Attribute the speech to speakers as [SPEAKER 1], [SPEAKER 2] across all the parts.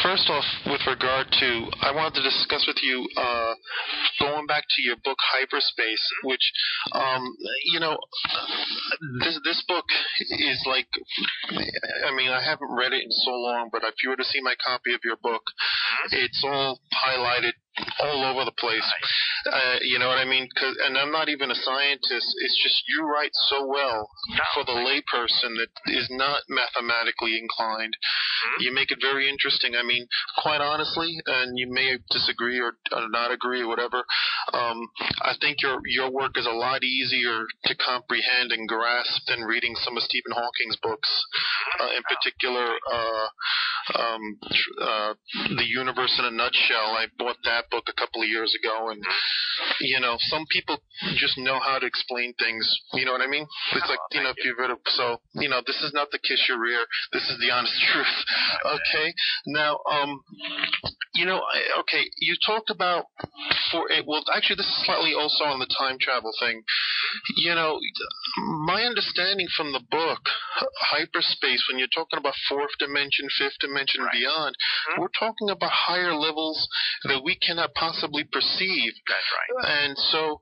[SPEAKER 1] First off, with regard to, I wanted to discuss with you, going back to your book Hyperspace, which, you know, this book is like, I mean, I haven't read it in so long, but if you were to see my copy of your book, it's all highlighted all over the place. You know what I mean? And I'm not even a scientist. It's just you write so well for the layperson that is not mathematically inclined. You make it very interesting. I mean, quite honestly, and you may disagree or not agree or whatever, I think your work is a lot easier to comprehend and grasp than reading some of Stephen Hawking's books, in particular, The Universe in a Nutshell. I bought that book a couple of years ago, and you know, some people just know how to explain things. You know what I mean? It's like, you know, if you've read it, so, you know, this is not to kiss your rear. This is the honest truth. Okay. Now, you know, okay, you talked about well, actually, this is slightly also on the time travel thing. You know, my understanding from the book, Hyperspace, when you're talking about fourth dimension, fifth dimension, and beyond, we're talking about higher levels that we cannot possibly perceive.
[SPEAKER 2] That's right.
[SPEAKER 1] And so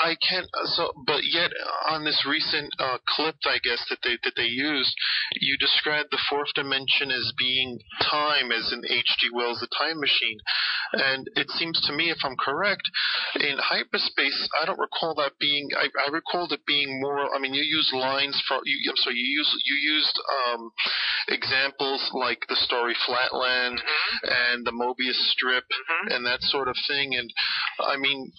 [SPEAKER 1] I can't. But yet on this recent clip, I guess that they used, you described the fourth dimension as being time, as in H.G. Wells' The Time Machine. And it seems to me, if I'm correct, in Hyperspace, I don't recall that being. I recalled it being more. I mean, you used lines for. You used examples like the story Flatland and the Mobius strip and that sort of thing. And I mean,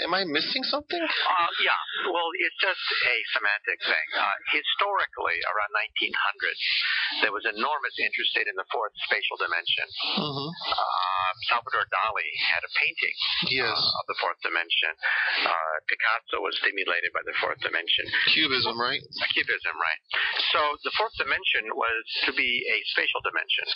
[SPEAKER 1] am I missing something?
[SPEAKER 2] Yeah. Well, it's just a semantic thing. Historically, around 1900, there was enormous interest in the fourth spatial dimension. Salvador Dali had a painting of the fourth dimension. Picasso was stimulated by the fourth dimension.
[SPEAKER 1] Cubism, right?
[SPEAKER 2] Cubism, right. So the fourth dimension was to be a spatial dimension.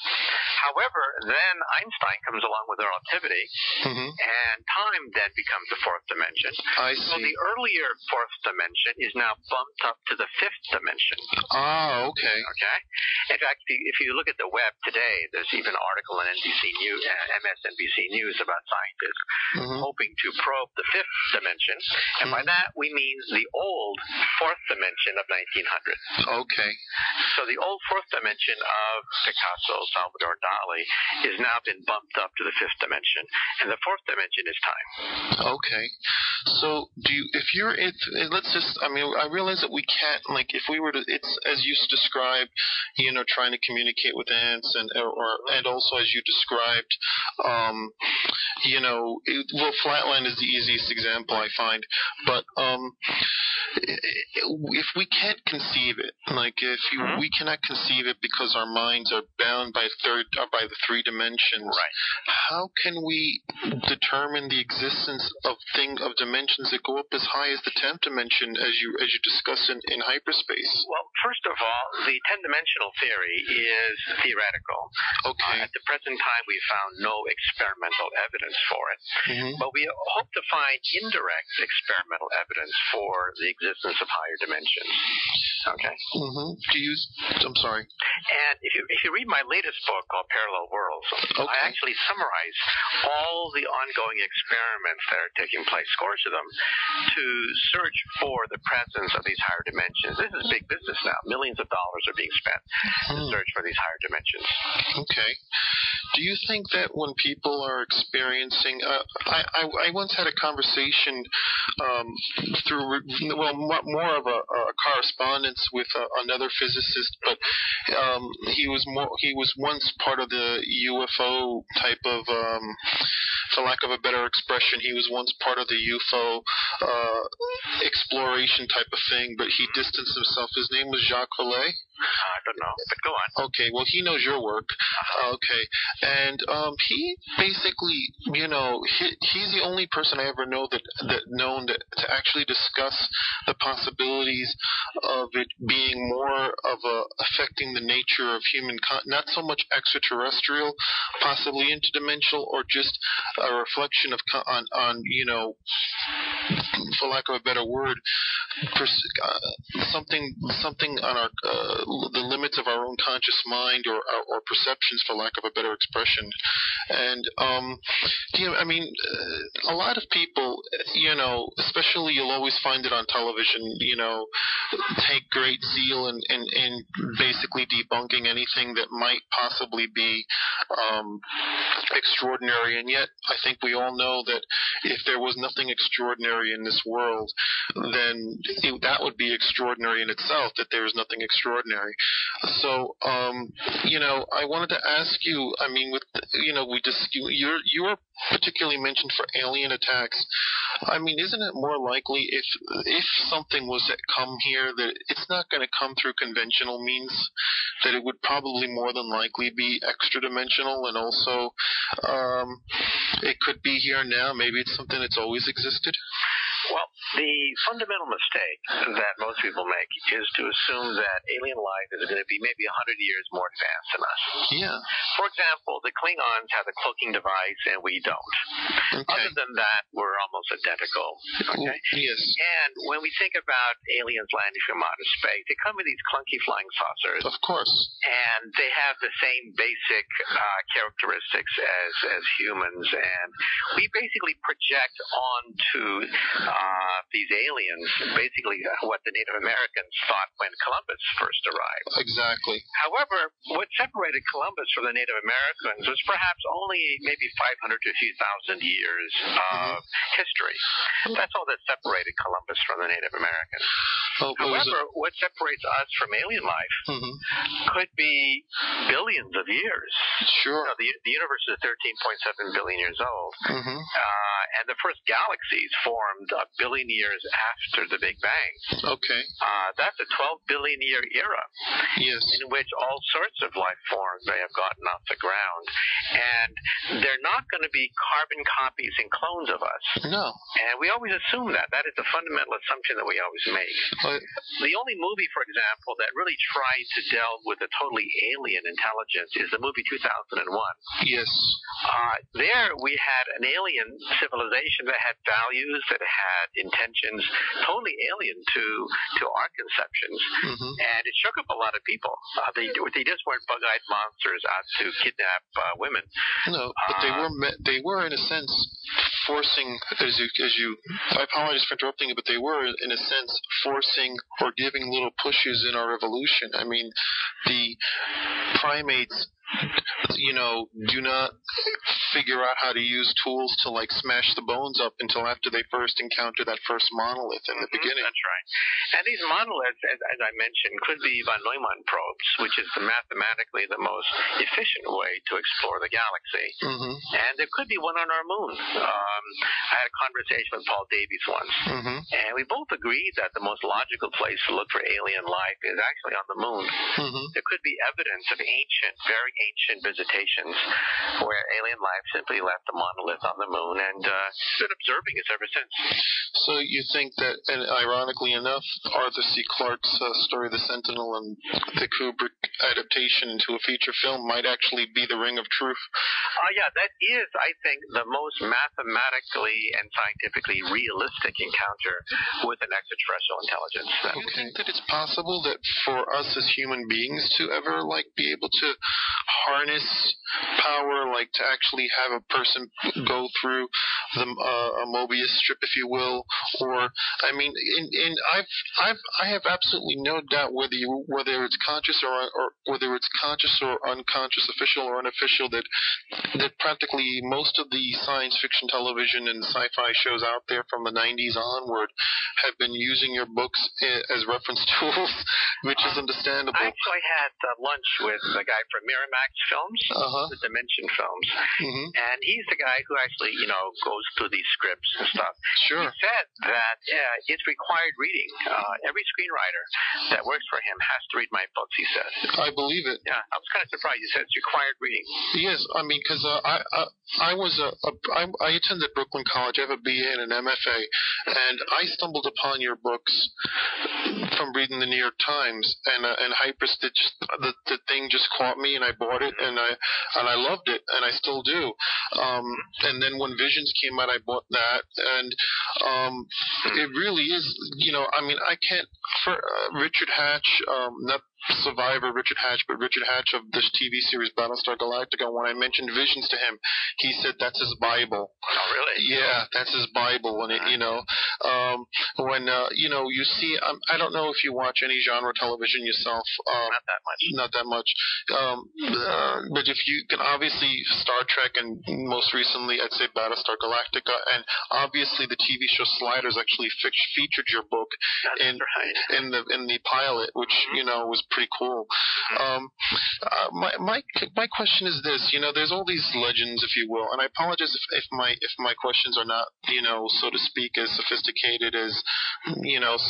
[SPEAKER 2] However, then Einstein comes along with relativity, and time then becomes the fourth dimension.
[SPEAKER 1] I see.
[SPEAKER 2] So the earlier fourth dimension is now bumped up to the fifth dimension.
[SPEAKER 1] Oh, okay.
[SPEAKER 2] Okay. In fact, if you look at the web today, there's even an article on MSNBC News about scientists hoping to probe the fifth dimension, and by that we mean the old fourth dimension of 1900.
[SPEAKER 1] Okay.
[SPEAKER 2] So the old fourth dimension of Picasso, Salvador Dali, is now been bumped up to the fifth dimension, and the fourth dimension is time.
[SPEAKER 1] Okay. So let's just, I mean, I realize that we can't, like, if we were to, it's as you described, you know, trying to communicate with ants, and also as you described, you know, Flatland is the easiest example I find, but if we can't conceive it, like if we cannot conceive it because our minds are bound by the three dimensions, how can we determine the existence of dimensions that go up as high as the 10th dimension, as you discuss in Hyperspace?
[SPEAKER 2] Well, first of all, the 10-dimensional theory is theoretical.
[SPEAKER 1] Okay.
[SPEAKER 2] At the present time, we found no experimental evidence for it, but we hope to find indirect experimental evidence for the existence of higher dimensions. Okay.
[SPEAKER 1] I'm sorry.
[SPEAKER 2] And if you read my latest book called Parallel Worlds, I actually summarize all the ongoing experiments that are taking place, scores of them, to search for the presence of these higher dimensions. This is big business now. Millions of dollars are being spent to search for these higher dimensions.
[SPEAKER 1] Okay. Do you think that when people are experiencing, I once had a conversation through, more of a correspondence with another physicist, but he was once part of the UFO type of, for lack of a better expression, he was once part of the UFO exploration type of thing, but he distanced himself. His name was Jacques Vallée.
[SPEAKER 2] I don't know, but go on.
[SPEAKER 1] Okay, well, he knows your work. Okay, and he basically, you know, he's the only person I ever know that to actually discuss the possibilities of it being more of affecting the nature of human, not so much extraterrestrial, possibly interdimensional, or just a reflection of on you know, for lack of a better our word, something on our the limits of our own conscious mind or perceptions, for lack of a better expression. And a lot of people, especially you'll always find it on television, take great zeal in basically debunking anything that might possibly be extraordinary. And yet, I think we all know that if there was nothing extraordinary in this world, then that would be extraordinary in itself, that there is nothing extraordinary. So, I wanted to ask you, you were particularly mentioned for alien attacks. Isn't it more likely if something was to come here that it's not going to come through conventional means, that it would probably more than likely be extra-dimensional, and also it could be here now? Maybe it's something that's always existed?
[SPEAKER 2] Well, the fundamental mistake that most people make is to assume that alien life is going to be maybe 100 years more advanced than us.
[SPEAKER 1] Yeah.
[SPEAKER 2] For example, the Klingons have a cloaking device and we don't.
[SPEAKER 1] Okay.
[SPEAKER 2] Other than that, we're almost identical. Okay?
[SPEAKER 1] Yes.
[SPEAKER 2] And when we think about aliens landing from outer space, they come with these clunky flying saucers.
[SPEAKER 1] Of course.
[SPEAKER 2] And they have the same basic characteristics as humans. And we basically project onto these aliens, basically what the Native Americans thought when Columbus first arrived.
[SPEAKER 1] Exactly.
[SPEAKER 2] However, what separated Columbus from the Native Americans was perhaps only maybe 500 to a few thousand years of history. That's all that separated Columbus from the Native Americans. However, what separates us from alien life could be billions of years.
[SPEAKER 1] Sure.
[SPEAKER 2] The universe is 13.7 billion years old. And the first galaxies formed a billion years after the Big Bang.
[SPEAKER 1] Okay.
[SPEAKER 2] That's a 12 billion year era.
[SPEAKER 1] Yes.
[SPEAKER 2] In which all sorts of life forms may have gotten off the ground. And they're not going to be carbon copies and clones of us.
[SPEAKER 1] No.
[SPEAKER 2] And we always assume that. That is the fundamental assumption that we always make. The only movie, for example, that really tried to delve with a totally alien intelligence is the movie 2001.
[SPEAKER 1] Yes.
[SPEAKER 2] There we had an alien civilization that had values, that had intentions, totally alien to our conceptions. And it shook up a lot of people. They just weren't bug-eyed monsters out to kidnap women.
[SPEAKER 1] No, but they were in a sense forcing, I apologize for interrupting you, but they were in a sense forcing or giving little pushes in our evolution. The primates, do not figure out how to use tools to smash the bones up until after they first encounter that first monolith in the beginning.
[SPEAKER 2] That's right. And these monoliths, as I mentioned, could be von Neumann probes, which is mathematically the most efficient way to explore the galaxy. And there could be one on our moon. I had a conversation with Paul Davies once, and we both agreed that the most logical place to look for alien life is actually on the moon. There could be evidence of very ancient visitations where alien life simply left a monolith on the moon and been observing us ever since.
[SPEAKER 1] So you think that, and ironically enough, Arthur C. Clarke's story, The Sentinel, and the Kubrick adaptation into a feature film might actually be the ring of truth?
[SPEAKER 2] Yeah, that is, I think, the most mathematically and scientifically realistic encounter with an extraterrestrial intelligence.
[SPEAKER 1] Do you think that it's possible that for us as human beings to ever be able to harness power, to actually have a person go through a Mobius strip, if you will, or I have absolutely no doubt whether it's conscious or whether it's conscious or unconscious, official or unofficial, that practically most of the science fiction television and sci-fi shows out there from the 90s onward have been using your books as reference tools, which is understandable.
[SPEAKER 2] I actually had lunch with a guy from Miramax Films, the Dimension Films, and he's the guy who actually, goes through these scripts and stuff.
[SPEAKER 1] Sure.
[SPEAKER 2] He said that it's required reading. Every screenwriter that works for him has to read my books, he said.
[SPEAKER 1] I believe it.
[SPEAKER 2] Yeah, I was kind of surprised. He said it's required reading.
[SPEAKER 1] Yes, because I attended Brooklyn College. I have a BA and an MFA, and I stumbled upon your books from reading the New York Times, and Hyperstitch, the thing just caught me, and I bought it, and and I loved it, and I still do. And then when Visions came out, I bought that, and it really is, I mean, I can't, for Richard Hatch, not survivor Richard Hatch, but Richard Hatch of this TV series Battlestar Galactica, when I mentioned Visions to him, he said that's his Bible.
[SPEAKER 2] Oh, really?
[SPEAKER 1] Yeah, that's his Bible. And, when, you see, I don't know if you watch any genre television yourself.
[SPEAKER 2] Not that much.
[SPEAKER 1] Not that much. But if you can, obviously, Star Trek, and most recently, I'd say Battlestar Galactica, and obviously the TV show Sliders actually featured your book in the pilot, which, was pretty cool. My question is this, there's all these legends, if you will, and I apologize if my questions are not, so to speak, as sophisticated as,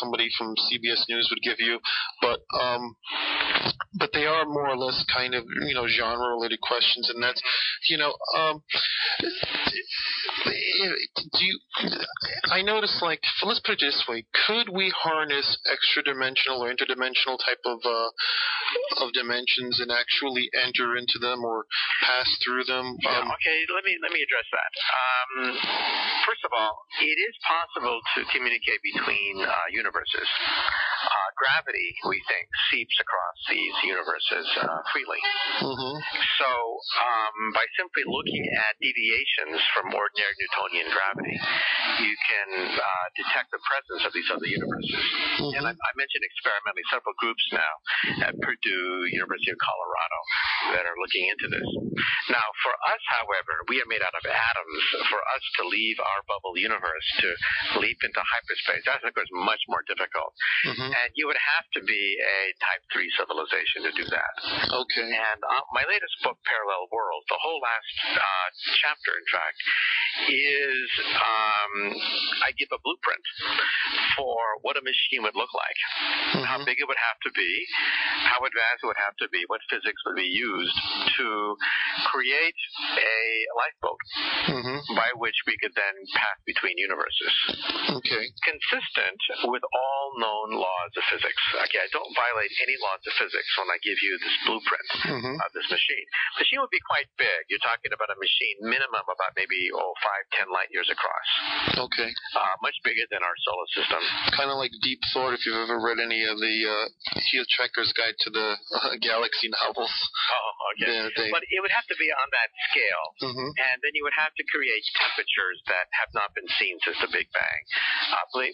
[SPEAKER 1] somebody from CBS News would give you, but they are more or less kind of, genre-related questions, and that's, I noticed, like, let's put it this way, could we harness extra-dimensional or interdimensional type of dimensions and actually enter into them or pass through them?
[SPEAKER 2] Okay, let me address that. First of all, it is possible to communicate between universes. Gravity, we think, seeps across these universes freely.
[SPEAKER 1] Mm-hmm.
[SPEAKER 2] So by simply looking at deviations from ordinary Newtonian gravity, you can detect the presence of these other universes. Mm-hmm. And I mentioned experimentally several groups now at Purdue, University of Colorado, that are looking into this. Now, for us, however, we are made out of atoms. For us to leave our bubble universe, to leap into hyperspace, that's, of course, much more difficult. Mm-hmm. And you would have to be a Type 3 civilization to do that.
[SPEAKER 1] Okay.
[SPEAKER 2] And my latest book, Parallel Worlds, the whole last chapter, in fact, is I give a blueprint for what a machine would look like, mm-hmm. how big it would have to be, how advanced it would have to be, what physics would be used to create a lifeboat, mm-hmm. by which we could then pass between universes.
[SPEAKER 1] Okay.
[SPEAKER 2] Consistent with all known laws of physics. Okay, I don't violate any laws of physics when I give you this blueprint, mm-hmm. of this machine. The machine would be quite big. You're talking about a machine minimum about maybe 5-10 light years across.
[SPEAKER 1] Okay.
[SPEAKER 2] Much bigger than our solar system.
[SPEAKER 1] Kind of like Deep Thought, if you've ever read any of the Hitchhiker's Guide to the Galaxy novels.
[SPEAKER 2] Oh, okay. But it would have to be on that scale, mm-hmm. and then you would have to create temperatures that have not been seen since the Big Bang.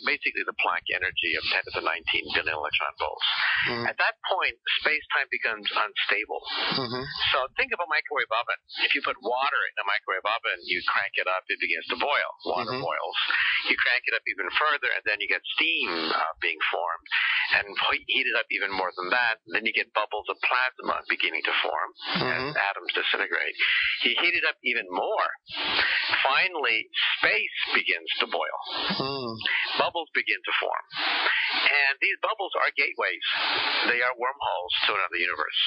[SPEAKER 2] Basically, the Planck energy of 10 to the 19 billion electron volts. Mm-hmm. At that point, space-time becomes unstable. Mm-hmm. So think of a microwave oven. If you put water in a microwave oven, you crank it up, it begins to boil. Water mm-hmm. boils. You crank it up even further, and then you get steam being formed. And heat it up even more than that, then you get bubbles of plasma beginning to form, mm-hmm. as atoms disintegrate. You heat it up even more. Finally, space begins to boil. Mm. Bubbles begin to form. And these bubbles are gateways. They are wormholes to another universe.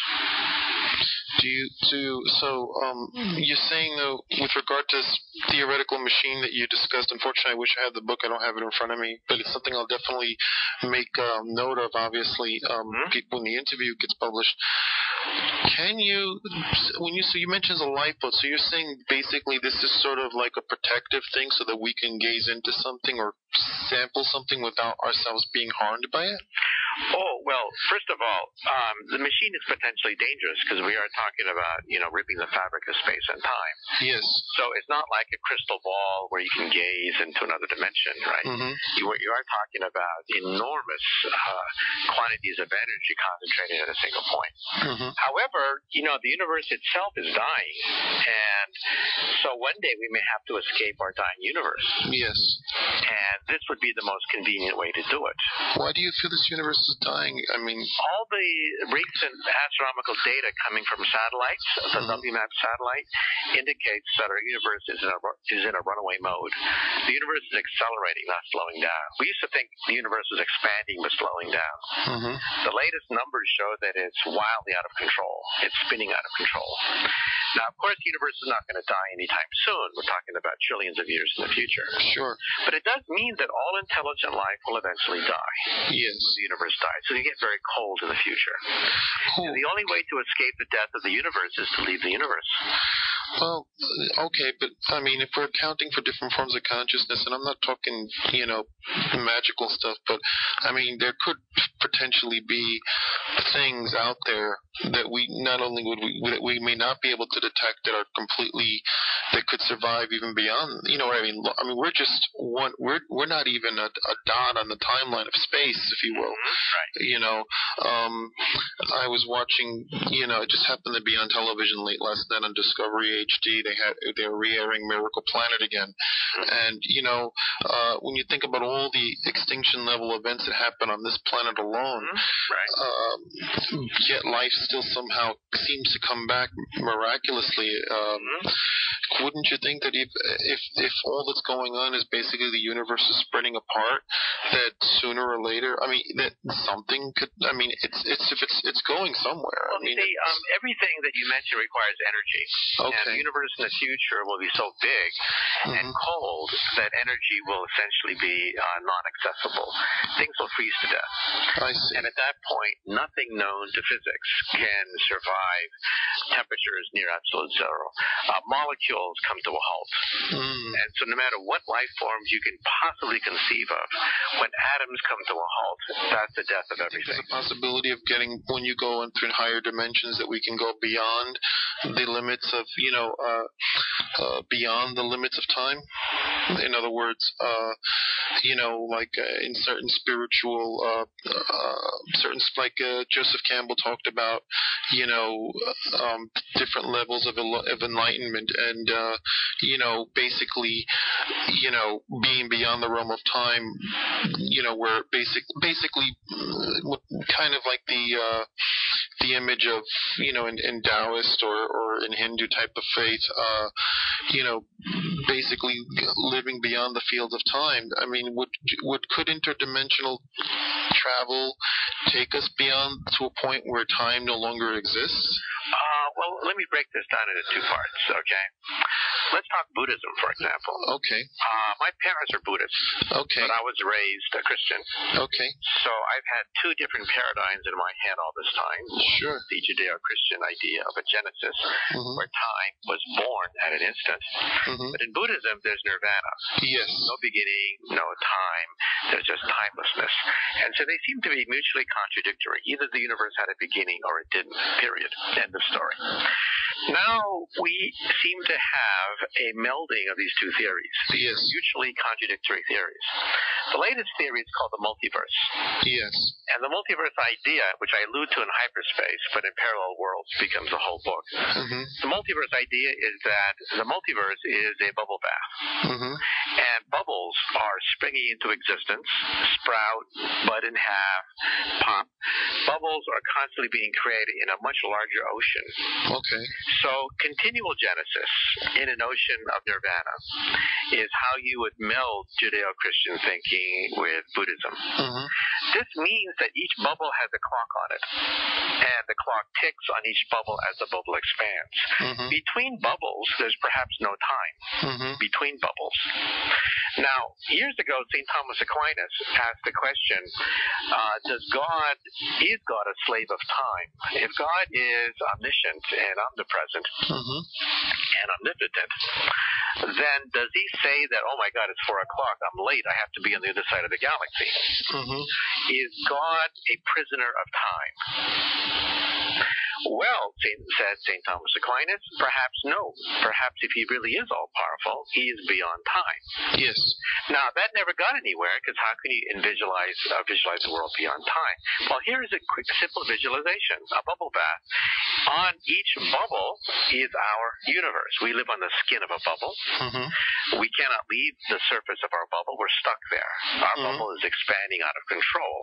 [SPEAKER 1] You're saying, though, with regard to this theoretical machine that you discussed, unfortunately, I wish I had the book. I don't have it in front of me, but it's something I'll definitely make note of, obviously, when the interview gets published. Can you, you mentioned a lifeboat, so you're saying basically this is sort of like a protective thing so that we can gaze into something or sample something without ourselves being harmed by it?
[SPEAKER 2] Oh, well, first of all, the machine is potentially dangerous because we are talking about, ripping the fabric of space and time.
[SPEAKER 1] Yes.
[SPEAKER 2] So it's not like a crystal ball where you can gaze into another dimension, right? Mm-hmm. You are talking about enormous quantities of energy concentrated at a single point. Mm-hmm. However, the universe itself is dying, and so one day we may have to escape our dying universe.
[SPEAKER 1] Yes.
[SPEAKER 2] And this would be the most convenient way to do it.
[SPEAKER 1] Why do you feel this universe is dying? I mean,
[SPEAKER 2] all the recent astronomical data coming from satellites, the WMAP satellite, indicates that our universe is in a runaway mode. The universe is accelerating, not slowing down. We used to think the universe was expanding but slowing down. Mm-hmm. The latest numbers show that it's wildly out of control. It's spinning out of control. Now, of course, the universe is not going to die anytime soon. We're talking about trillions of years in the future.
[SPEAKER 1] Sure.
[SPEAKER 2] But it does mean that all intelligent life will eventually die.
[SPEAKER 1] Yes.
[SPEAKER 2] When the universe dies. So you get very cold in the future. And the only way to escape the death of the universe is to leave the universe.
[SPEAKER 1] Well, okay, but I mean, if we're accounting for different forms of consciousness, and I'm not talking, magical stuff, but I mean, there could potentially be things out there that we not only that we may not be able to detect that could survive even beyond. You know what I mean? I mean, we're just one. We're not even a dot on the timeline of space, if you will.
[SPEAKER 2] Right.
[SPEAKER 1] I was watching. It just happened to be on television late last night on Discovery HD. They were re-airing Miracle Planet again, and when you think about all the extinction level events that happen on this planet alone, yet life still somehow seems to come back miraculously. Wouldn't you think that if all that's going on is basically the universe is spreading apart, that sooner or later, I mean, that something could, I mean, it's going somewhere.
[SPEAKER 2] Well, everything that you mentioned requires energy.
[SPEAKER 1] Okay.
[SPEAKER 2] And the universe in the future will be so big and cold that energy will essentially be non-accessible. Things will freeze to death.
[SPEAKER 1] I see.
[SPEAKER 2] And at that point, nothing known to physics can survive temperatures near absolute zero. Molecules come to a halt. And so no matter what life forms you can possibly conceive of, when atoms come to a halt, that's the death of everything.
[SPEAKER 1] There's a possibility of getting, when you go into higher dimensions, that we can go beyond the limits of, beyond the limits of time. In other words, in certain spiritual, like Joseph Campbell talked about, different levels of enlightenment, and basically, being beyond the realm of time, where basically, kind of like the image of, in Taoist or in Hindu type of faith, basically living beyond the fields of time. I mean, could interdimensional travel take us beyond to a point where time no longer exists?
[SPEAKER 2] Well, let me break this down into two parts, okay? Let's talk Buddhism, for example.
[SPEAKER 1] Okay.
[SPEAKER 2] My parents are Buddhists.
[SPEAKER 1] Okay.
[SPEAKER 2] But I was raised a Christian.
[SPEAKER 1] Okay.
[SPEAKER 2] So I've had two different paradigms in my head all this time.
[SPEAKER 1] Sure.
[SPEAKER 2] The Judeo-Christian idea of a genesis, where time was born at an instant. But in Buddhism, there's nirvana.
[SPEAKER 1] Yes.
[SPEAKER 2] No beginning, no time. There's just timelessness. And so they seem to be mutually contradictory. Either the universe had a beginning or it didn't, period. End of story. Now we seem to have a melding of these two theories, these mutually contradictory theories. The latest theory is called the multiverse.
[SPEAKER 1] Yes.
[SPEAKER 2] And the multiverse idea, which I allude to in hyperspace, but in parallel worlds becomes a whole book. The multiverse idea is that the multiverse is a bubble bath. And bubbles are springing into existence, sprout, bud in half, pop. Bubbles are constantly being created in a much larger ocean.
[SPEAKER 1] Okay.
[SPEAKER 2] So continual genesis in an ocean of nirvana is how you would meld Judeo-Christian thinking with Buddhism. This means that each bubble has a clock on it, and the clock ticks on each bubble as the bubble expands. Between bubbles, there's perhaps no time between bubbles. Now, years ago, St. Thomas Aquinas asked the question, is God a slave of time? If God is omniscient and omnipresent and omnipotent, then does he say that, oh my God, it's 4 o'clock, I'm late, I have to be on the other side of the galaxy? Is God a prisoner of time? Well, said St. Thomas Aquinas, perhaps no. Perhaps if he really is all-powerful, he is beyond time.
[SPEAKER 1] Yes.
[SPEAKER 2] Now, that never got anywhere, because how can you visualize the world beyond time? Well, here is a quick, simple visualization, a bubble bath. On each bubble is our universe. We live on the skin of a bubble. We cannot leave the surface of our bubble. We're stuck there. Our bubble is expanding out of control.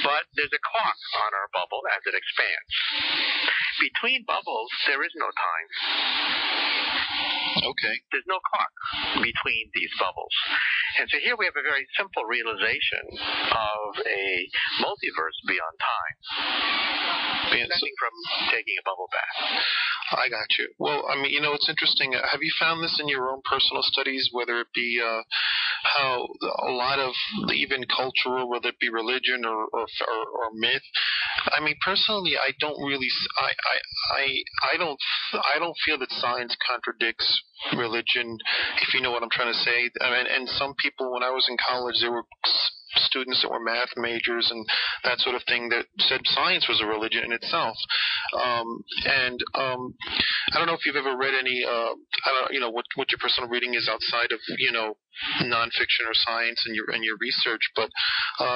[SPEAKER 2] But there's a clock on our bubble as it expands. Between bubbles, there is no time.
[SPEAKER 1] Okay.
[SPEAKER 2] There's no clock between these bubbles. And so here we have a very simple realization of a multiverse beyond time. preventing from taking a bubble bath.
[SPEAKER 1] I got you. Well, I mean, it's interesting. Have you found this in your own personal studies, whether it be how a lot of even cultural, whether it be religion or myth? I mean, personally, I don't really. I don't feel that science contradicts religion, if you know what I'm trying to say. I mean, and some people, when I was in college, there were students that were math majors and that sort of thing that said science was a religion in itself. I don't know if you've ever read any, what your personal reading is outside of, nonfiction or science and your research, but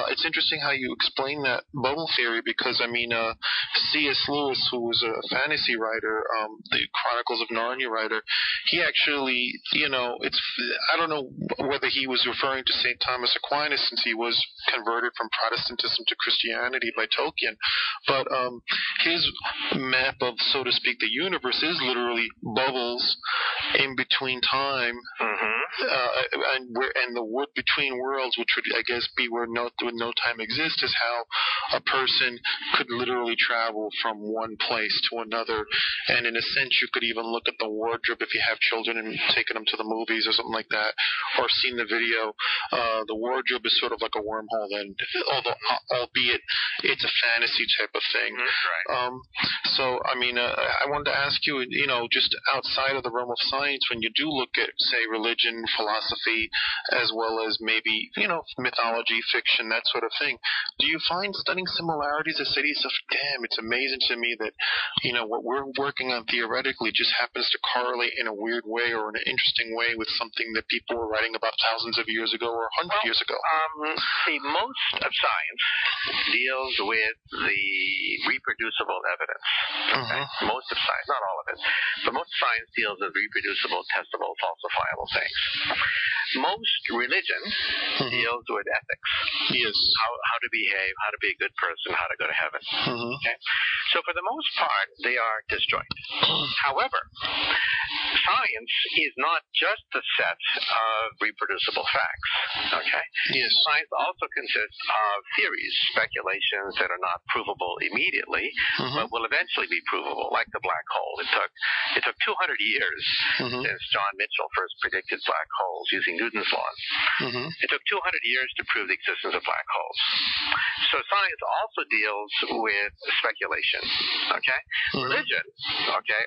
[SPEAKER 1] it's interesting how you explain that bubble theory, because I mean, C.S. Lewis, who was a fantasy writer, the Chronicles of Narnia writer, he actually, I don't know whether he was referring to St. Thomas Aquinas, since he was converted from Protestantism to Christianity by Tolkien, but his map of, so to speak, the universe is literally bubbles in between time, and the wood between worlds, which would, I guess, be where no time exists, is how a person could literally travel from one place to another. And in a sense, you could even look at the wardrobe if you have children and taken them to the movies or something like that, or seen the video. The wardrobe is sort of like a wormhole, then, albeit it's a fantasy type of thing.
[SPEAKER 2] Right.
[SPEAKER 1] So, I mean, I wanted to ask you, just outside of the realm of science, when you do look at, say, religion, philosophy, as well as maybe, mythology, fiction, that sort of thing, do you find studying similarities that say to yourself, damn, it's amazing to me that, what we're working on theoretically just happens to correlate in a weird way or in an interesting way with something that people were writing about thousands of years ago or 100 years ago?
[SPEAKER 2] See, most of science deals with the reproducible evidence. Okay? Most of science, not all of it, but most science deals with reproducible, testable, falsifiable things. Most religion deals with ethics.
[SPEAKER 1] Yes.
[SPEAKER 2] How to behave, how to be a good person, how to go to heaven. Okay? So for the most part, they are disjoint. However, science is not just the set of reproducible facts. Okay?
[SPEAKER 1] Yes.
[SPEAKER 2] Science also consists of theories, speculations that are not provable immediately, but will eventually be provable, like the black hole. It took 200 years since John Mitchell first predicted black holes using Newton's laws. It took 200 years to prove the existence of black holes. So science also deals with speculation. Okay? Religion,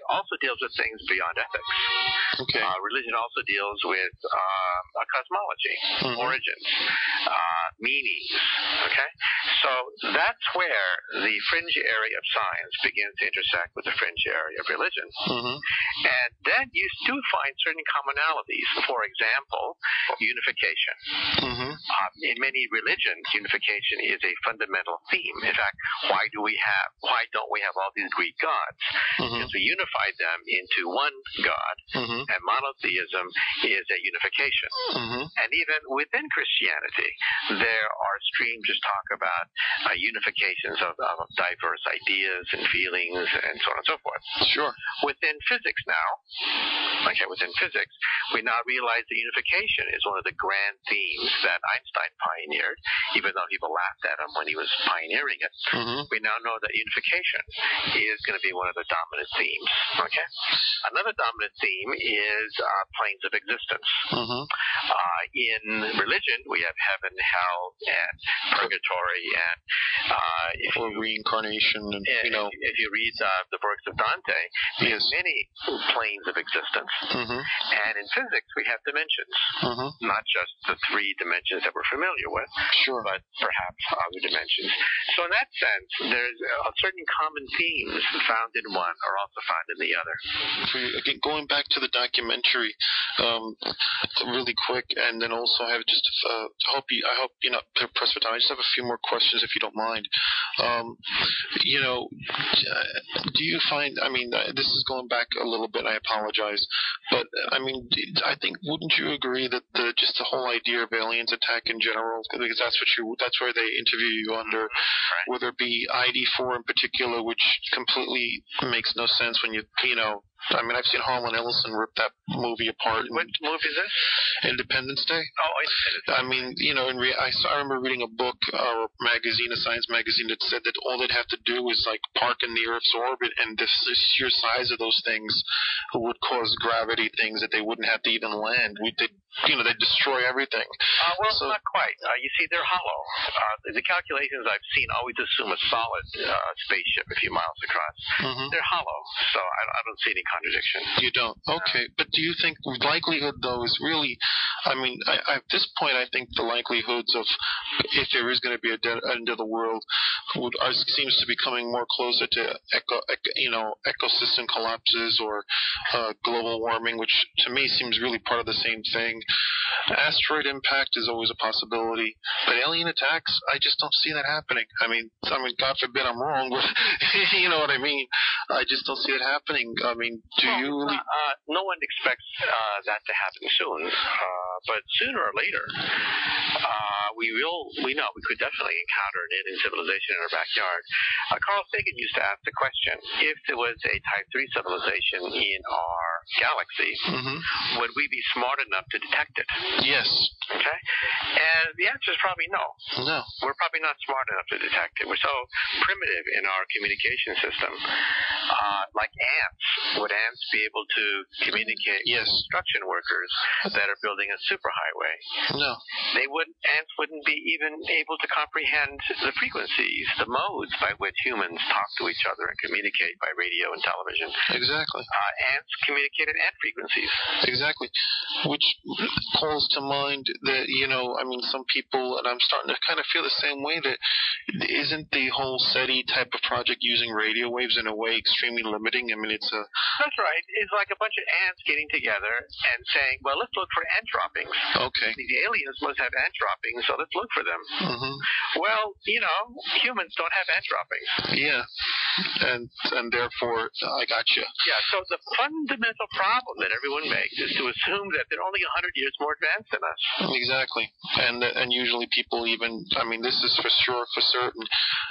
[SPEAKER 2] also deals with things beyond ethics.
[SPEAKER 1] Okay.
[SPEAKER 2] Religion also deals with cosmology, origins, meanings. Okay? So that's where the fringe area of science begins to intersect with the fringe area of religion. And then you do find certain commonalities. For example, unification. In many religions, unification is a fundamental theme. In fact, why don't we have all these Greek gods? Because we unified them into one God, and monotheism is a unification. And even within Christianity, there are streams that talk about unifications of diverse ideas and feelings and so on and so forth.
[SPEAKER 1] Sure.
[SPEAKER 2] Within physics now, we now realize that unification is one of the grand themes that Einstein pioneered, even though people laughed at him when he was pioneering it. We now know that unification is going to be one of the dominant themes. Okay. Another dominant theme is planes of existence. In religion, we have heaven, hell, and purgatory, and
[SPEAKER 1] reincarnation. And,
[SPEAKER 2] if you read the works of Dante, there's many planes of existence. And in physics, we have dimensions, not just the three dimensions that we're familiar with, but perhaps other dimensions. So in that sense, there's certain common themes found in one are also found in the other.
[SPEAKER 1] Again, going back to the documentary, really quick, and then also I have just I hope you're not pressed for time. I just have a few more questions, if you don't mind. Do you find? I mean, this is going back a little bit. I apologize, but I mean, I think wouldn't you agree that just the whole idea of aliens attack in general, because that's where they interview you under, whether it be ID4 in particular, which completely makes no sense when you I mean, I've seen Harlan Ellison rip that movie apart.
[SPEAKER 2] What movie is this?
[SPEAKER 1] Independence Day.
[SPEAKER 2] Oh, Independence Day.
[SPEAKER 1] I mean, I remember reading a book or magazine, a science magazine, that said that all they'd have to do is like park in the Earth's orbit, and the sheer size of those things would cause gravity things that they wouldn't have to even land. They'd destroy everything.
[SPEAKER 2] Not quite. You see, they're hollow. The calculations I've seen always assume a solid spaceship a few miles across. Mm-hmm. They're hollow, so I don't see any contradiction.
[SPEAKER 1] You don't? Okay. But do you think likelihood, though, is really... I mean, at this point, I think the likelihoods of if there is going to be end of the world seems to be coming more closer to ecosystem collapses or global warming, which to me seems really part of the same thing. Asteroid impact is always a possibility, but alien attacks, I just don't see that happening. I mean, God forbid I'm wrong, but you know what I mean. I just don't see it happening. I mean,
[SPEAKER 2] no one expects that to happen soon, but sooner or later, we know we could definitely encounter an alien civilization in our backyard. Carl Sagan used to ask the question: if there was a Type 3 civilization in our galaxy, would we be smart enough to detect it?
[SPEAKER 1] Yes.
[SPEAKER 2] Okay. And the answer is probably no.
[SPEAKER 1] No.
[SPEAKER 2] We're probably not smart enough to detect it. We're so primitive in our communication system. Like ants. Would ants be able to communicate with construction workers that are building a superhighway?
[SPEAKER 1] No.
[SPEAKER 2] Ants wouldn't be even able to comprehend the frequencies, the modes by which humans talk to each other and communicate by radio and television.
[SPEAKER 1] Exactly.
[SPEAKER 2] Ants communicate at ant frequencies.
[SPEAKER 1] Exactly. Which calls to mind that, some people, and I'm starting to kind of feel the same way, that isn't the whole SETI type of project using radio waves in a way extremely limiting? I mean,
[SPEAKER 2] That's right. It's like a bunch of ants getting together and saying, well, let's look for ant droppings.
[SPEAKER 1] Okay.
[SPEAKER 2] The aliens must have ant droppings, so let's look for them.
[SPEAKER 1] Mm-hmm.
[SPEAKER 2] Well, humans don't have ant droppings.
[SPEAKER 1] Yeah. And therefore, I got you.
[SPEAKER 2] Yeah, so the fundamental problem that everyone makes is to assume that they're only 100 years more advanced than us.
[SPEAKER 1] Exactly. And usually people this is for sure, for certain.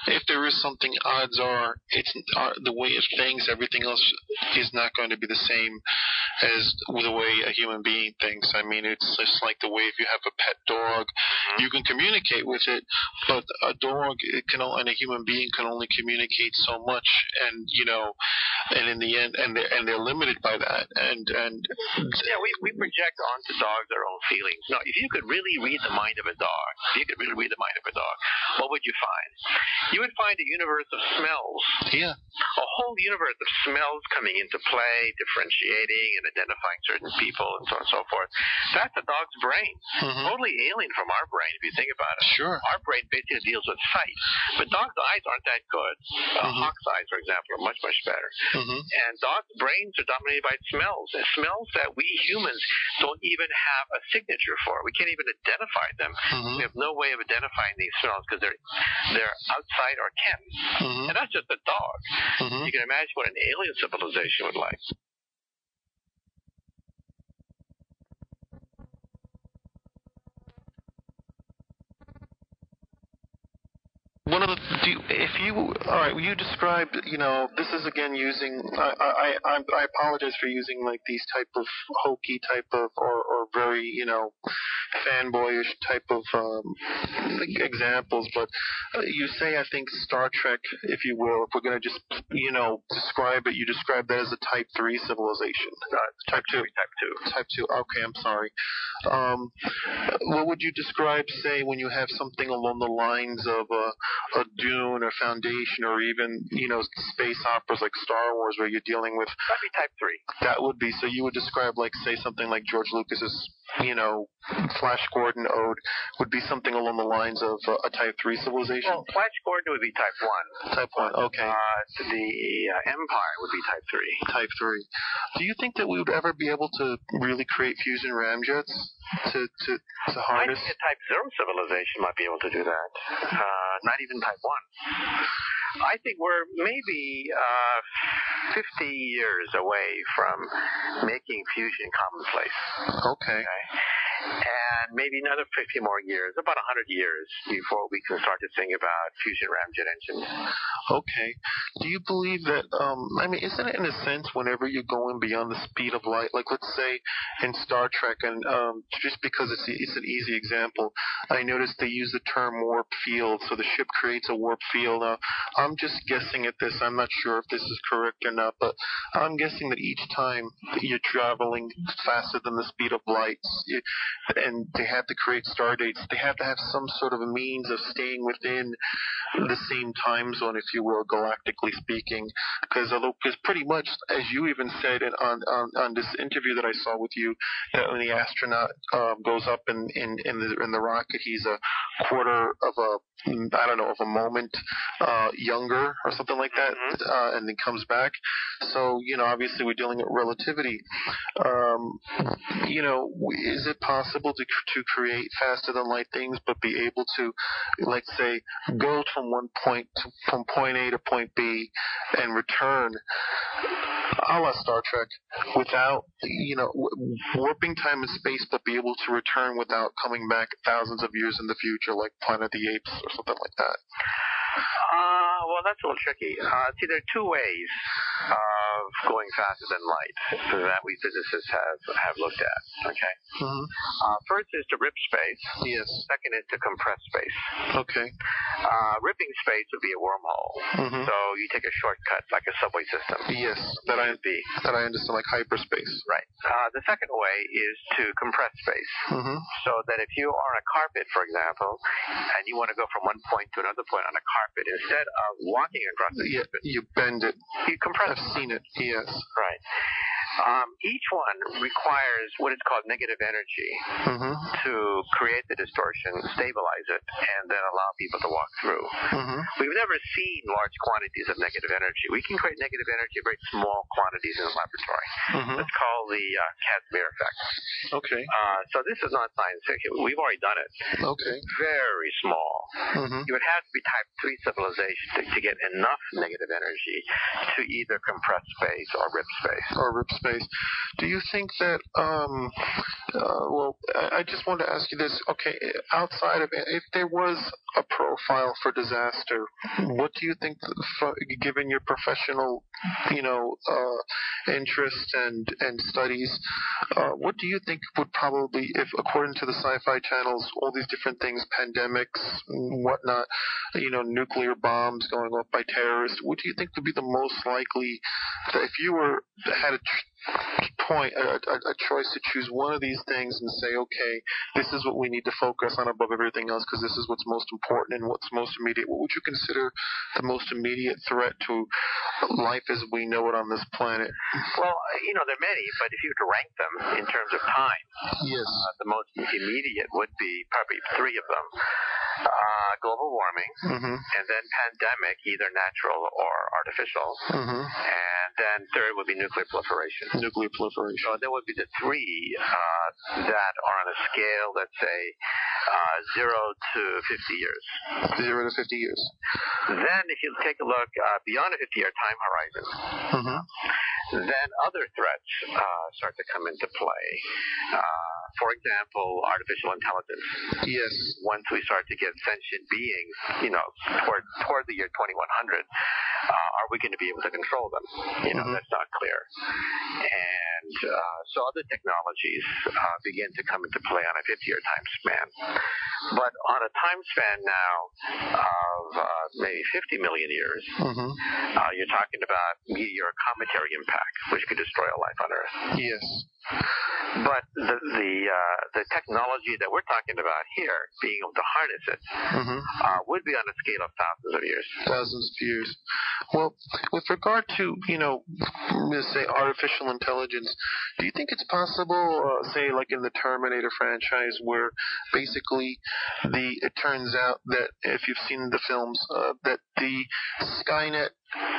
[SPEAKER 1] If there is something, odds are it's the way of things, everything else is not going to be the same as the way a human being thinks. I mean, it's just like the way if you have a pet dog, you can communicate with it, but a dog and a human being can only communicate so much, and in the end, and they're limited by that.
[SPEAKER 2] We project onto dogs our own feelings. Now, if you could really read the mind of a dog, what would you find? You would find a universe of smells.
[SPEAKER 1] Yeah.
[SPEAKER 2] A whole universe of smells coming into play, differentiating and identifying certain people, and so on and so forth. That's a dog's brain. Totally alien from our brain, if you think about it.
[SPEAKER 1] Sure.
[SPEAKER 2] Our brain basically deals with sight. But dogs' eyes aren't that good. Hawk's eyes, for example, are much, much better. And dogs' brains are dominated by smells. And smells that we humans don't even have a signature for. We can't even identify them. We have no way of identifying these smells because they're outside our ken. And that's just a dog. You can imagine what an alien civilization would like.
[SPEAKER 1] You described, this is again using, I apologize for using like these type of hokey type of, or very, fanboyish type of examples, but you say, I think, Star Trek, if you will, if we're going to just, describe it, you describe that as a Type 3 civilization. Type 2. Type 2. Okay, I'm sorry. What would you describe, say, when you have something along the lines of a Dune or Foundation or even, space operas like Star Wars where you're dealing with...
[SPEAKER 2] That'd be Type 3.
[SPEAKER 1] That would be. So you would describe, like, say, something like George Lucas's, Flash Gordon Ode would be something along the lines of a Type 3 civilization?
[SPEAKER 2] Well, Flash Gordon would be Type 1.
[SPEAKER 1] Type 1, okay.
[SPEAKER 2] The Empire would be Type 3.
[SPEAKER 1] Type 3. Do you think that we would ever be able to really create fusion ramjets to harness?
[SPEAKER 2] I think a Type 0 civilization might be able to do that. Not even Type 1. I think we're maybe 50 years away from making fusion commonplace.
[SPEAKER 1] Okay.
[SPEAKER 2] and maybe another 50 more years, about 100 years, before we can start to think about fusion ramjet engines.
[SPEAKER 1] Okay. Do you believe that, isn't it in a sense whenever you're going beyond the speed of light, like let's say in Star Trek, and just because it's an easy example, I noticed they use the term warp field, so the ship creates a warp field. I'm just guessing at this. I'm not sure if this is correct or not, but I'm guessing that each time you're traveling faster than the speed of light, and they have to create star dates, they have to have some sort of a means of staying within the same time zone, if you will, galactically speaking. Because pretty much, as you even said on this interview that I saw with you, that when the astronaut goes up in the rocket, he's a quarter of a moment younger or something like that, and then comes back. So, obviously we're dealing with relativity. Is it possible to create faster than light things, but be able to, like, say, go from from point A to point B and return, a la Star Trek, without, warping time and space, but be able to return without coming back thousands of years in the future, like Planet of the Apes or something like that?
[SPEAKER 2] Well, that's a little tricky. See, there are two ways of going faster than light that we physicists have looked at. Okay.
[SPEAKER 1] Mm-hmm.
[SPEAKER 2] First is to rip space.
[SPEAKER 1] Yes.
[SPEAKER 2] Second is to compress space.
[SPEAKER 1] Okay.
[SPEAKER 2] Ripping space would be a wormhole. Mm-hmm. So you take a shortcut, like a subway system.
[SPEAKER 1] Yes, that I understand, like hyperspace.
[SPEAKER 2] Right. The second way is to compress space. Mm-hmm. So that if you are on a carpet, for example, and you want to go from one point to another point on a carpet, instead of walking across the carpet,
[SPEAKER 1] you bend it.
[SPEAKER 2] You compress.
[SPEAKER 1] I've seen it. Yes.
[SPEAKER 2] Right. Each one requires what is called negative energy to create the distortion, stabilize it, and then allow people to walk through. We've never seen large quantities of negative energy. We can create negative energy in very small quantities in the laboratory. It's called the Casimir effect.
[SPEAKER 1] Okay.
[SPEAKER 2] So this is not science fiction. We've already done it.
[SPEAKER 1] Okay.
[SPEAKER 2] Very small. You would have to be type 3 civilization to get enough negative energy to either compress space or rip space.
[SPEAKER 1] Do you think that, I just wanted to ask you this, okay, outside of it, if there was a profile for disaster, what do you think, given your professional, interest and studies, what do you think would probably, if according to the Sci-Fi Channels, all these different things, pandemics, whatnot, nuclear bombs going off by terrorists, what do you think would be the most likely, if you had a choice to choose one of these things and say, okay, this is what we need to focus on above everything else because this is what's most important and what's most immediate, what would you consider the most immediate threat to life as we know it on this planet?
[SPEAKER 2] Well, there are many, but if you were to rank them in terms of time,
[SPEAKER 1] yes,
[SPEAKER 2] the most immediate would be probably three of them. Global warming, and then pandemic, either natural or artificial, and then third would be nuclear proliferation. So there would be the three that are on a scale, let's say, 0 to 50 years.
[SPEAKER 1] 0 to 50 years.
[SPEAKER 2] Then if you take a look beyond a 50-year time horizon, then other threats start to come into play. For example, artificial intelligence.
[SPEAKER 1] Yes.
[SPEAKER 2] Once we start to get sentient beings, toward the year 2100, are we going to be able to control them? That's not clear. And so other technologies begin to come into play on a 50-year time span. But on a time span now of maybe 50 million years, you're talking about meteor cometary impact, which could destroy all life on Earth.
[SPEAKER 1] Yes.
[SPEAKER 2] But the technology that we're talking about here, being able to harness it, would be on a scale of thousands of years.
[SPEAKER 1] Thousands of years. Well, with regard to, say, artificial intelligence, do you think it's possible, say, like in the Terminator franchise, where basically it turns out that, if you've seen the films, that the Skynet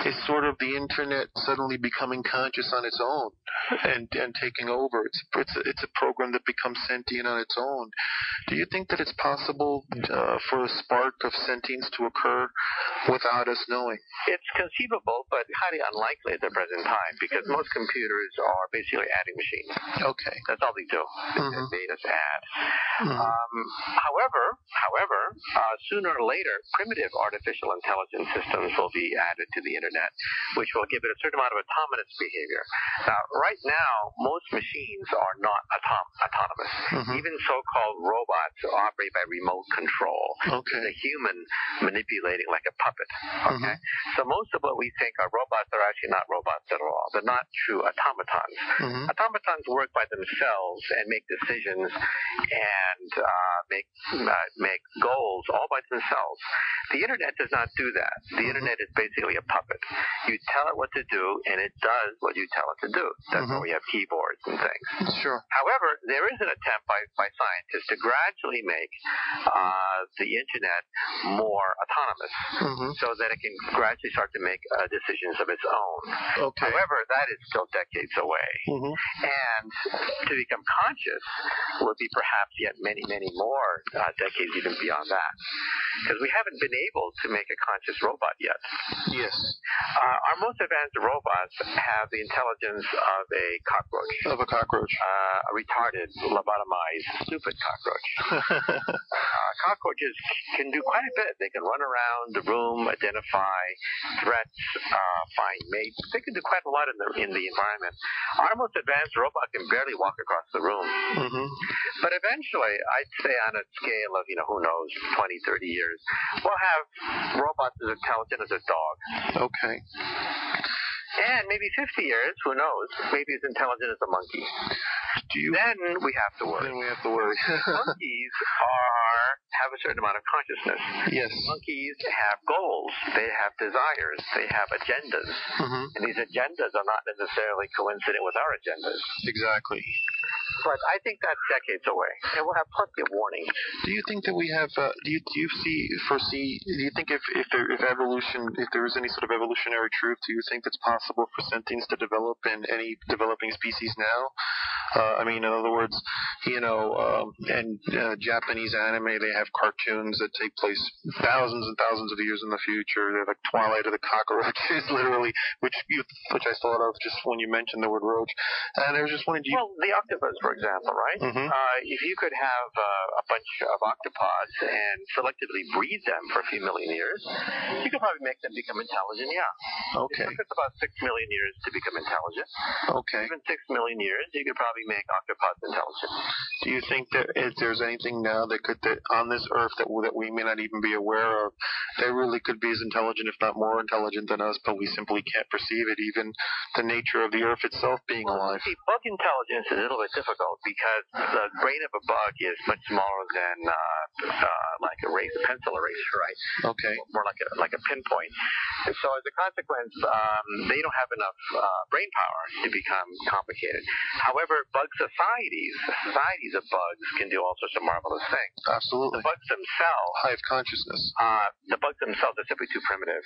[SPEAKER 1] is sort of the internet suddenly becoming conscious on its own, and taking over. It's a program that becomes sentient on its own. Do you think that it's possible for a spark of sentience to occur without us knowing?
[SPEAKER 2] It's conceivable, but highly unlikely at the present time, because most computers are basically adding machines.
[SPEAKER 1] Okay.
[SPEAKER 2] That's all they do. They just add. However, sooner or later, primitive artificial intelligence systems will be added to the internet, which will give it a certain amount of autonomous behavior. Now, right now, most machines are not autonomous. Even so-called robots operate by remote control.
[SPEAKER 1] Okay.
[SPEAKER 2] The human manipulating like a puppet. Okay. So most of what we think are robots are actually not robots at all. They're not true automatons. Automatons work by themselves and make decisions and make goals all by themselves. The internet does not do that. The internet is basically a puppet. You tell it what to do, and it does what you tell it to do. That's why we have keyboards and things.
[SPEAKER 1] Sure.
[SPEAKER 2] However, there is an attempt by scientists to gradually make the internet more autonomous, so that it can gradually start to make decisions of its own.
[SPEAKER 1] Okay.
[SPEAKER 2] However, that is still decades away. And to become conscious will be perhaps yet many, many more decades even beyond that. Because we haven't been able to make a conscious robot yet.
[SPEAKER 1] Yes.
[SPEAKER 2] Our most advanced robots have the intelligence of a cockroach.
[SPEAKER 1] Of a cockroach.
[SPEAKER 2] A retarded, lobotomized, stupid cockroach. Cockroaches can do quite a bit. They can run around the room, identify threats, find mates. They can do quite a lot in the environment. Our most advanced robot can barely walk across the room. But eventually, I'd say on a scale of, who knows, 20, 30 years, we'll have robots as intelligent as a dog.
[SPEAKER 1] Okay.
[SPEAKER 2] And maybe 50 years, who knows, maybe as intelligent as a monkey. Then we have to worry. Monkeys have a certain amount of consciousness.
[SPEAKER 1] Yes.
[SPEAKER 2] Monkeys have goals. They have desires. They have agendas. And these agendas are not necessarily coincident with our agendas.
[SPEAKER 1] Exactly.
[SPEAKER 2] But I think that's decades away, and we'll have plenty of warning.
[SPEAKER 1] Do you think that we have? Do you foresee? Do you think if there is any sort of evolutionary truth, do you think it's possible for sentience to develop in any developing species now? In other words, in Japanese anime, they have cartoons that take place thousands and thousands of years in the future. They're like Twilight of the Cockroaches, literally, which I thought of just when you mentioned the word roach. And I was just wondering,
[SPEAKER 2] well, the octopus, for example, right? If you could have a bunch of octopods and selectively breed them for a few million years, you could probably make them become intelligent, yeah.
[SPEAKER 1] Okay.
[SPEAKER 2] It took about 6 million years to become intelligent.
[SPEAKER 1] Okay.
[SPEAKER 2] Even 6 million years, you could probably make octopods intelligent.
[SPEAKER 1] Do you think that if there's anything now that on this Earth that we may not even be aware of, they really could be as intelligent, if not more intelligent than us, but we simply can't perceive it, even the nature of the Earth itself being alive?
[SPEAKER 2] See, bug intelligence is a little bit difficult because the brain of a bug is much smaller than like a pencil eraser, right?
[SPEAKER 1] Okay.
[SPEAKER 2] More like a pinpoint. And so as a consequence, they don't have enough brain power to become complicated. However, societies of bugs can do all sorts of marvelous things.
[SPEAKER 1] Absolutely.
[SPEAKER 2] The bugs themselves,
[SPEAKER 1] hive consciousness.
[SPEAKER 2] The bugs themselves are simply too primitive.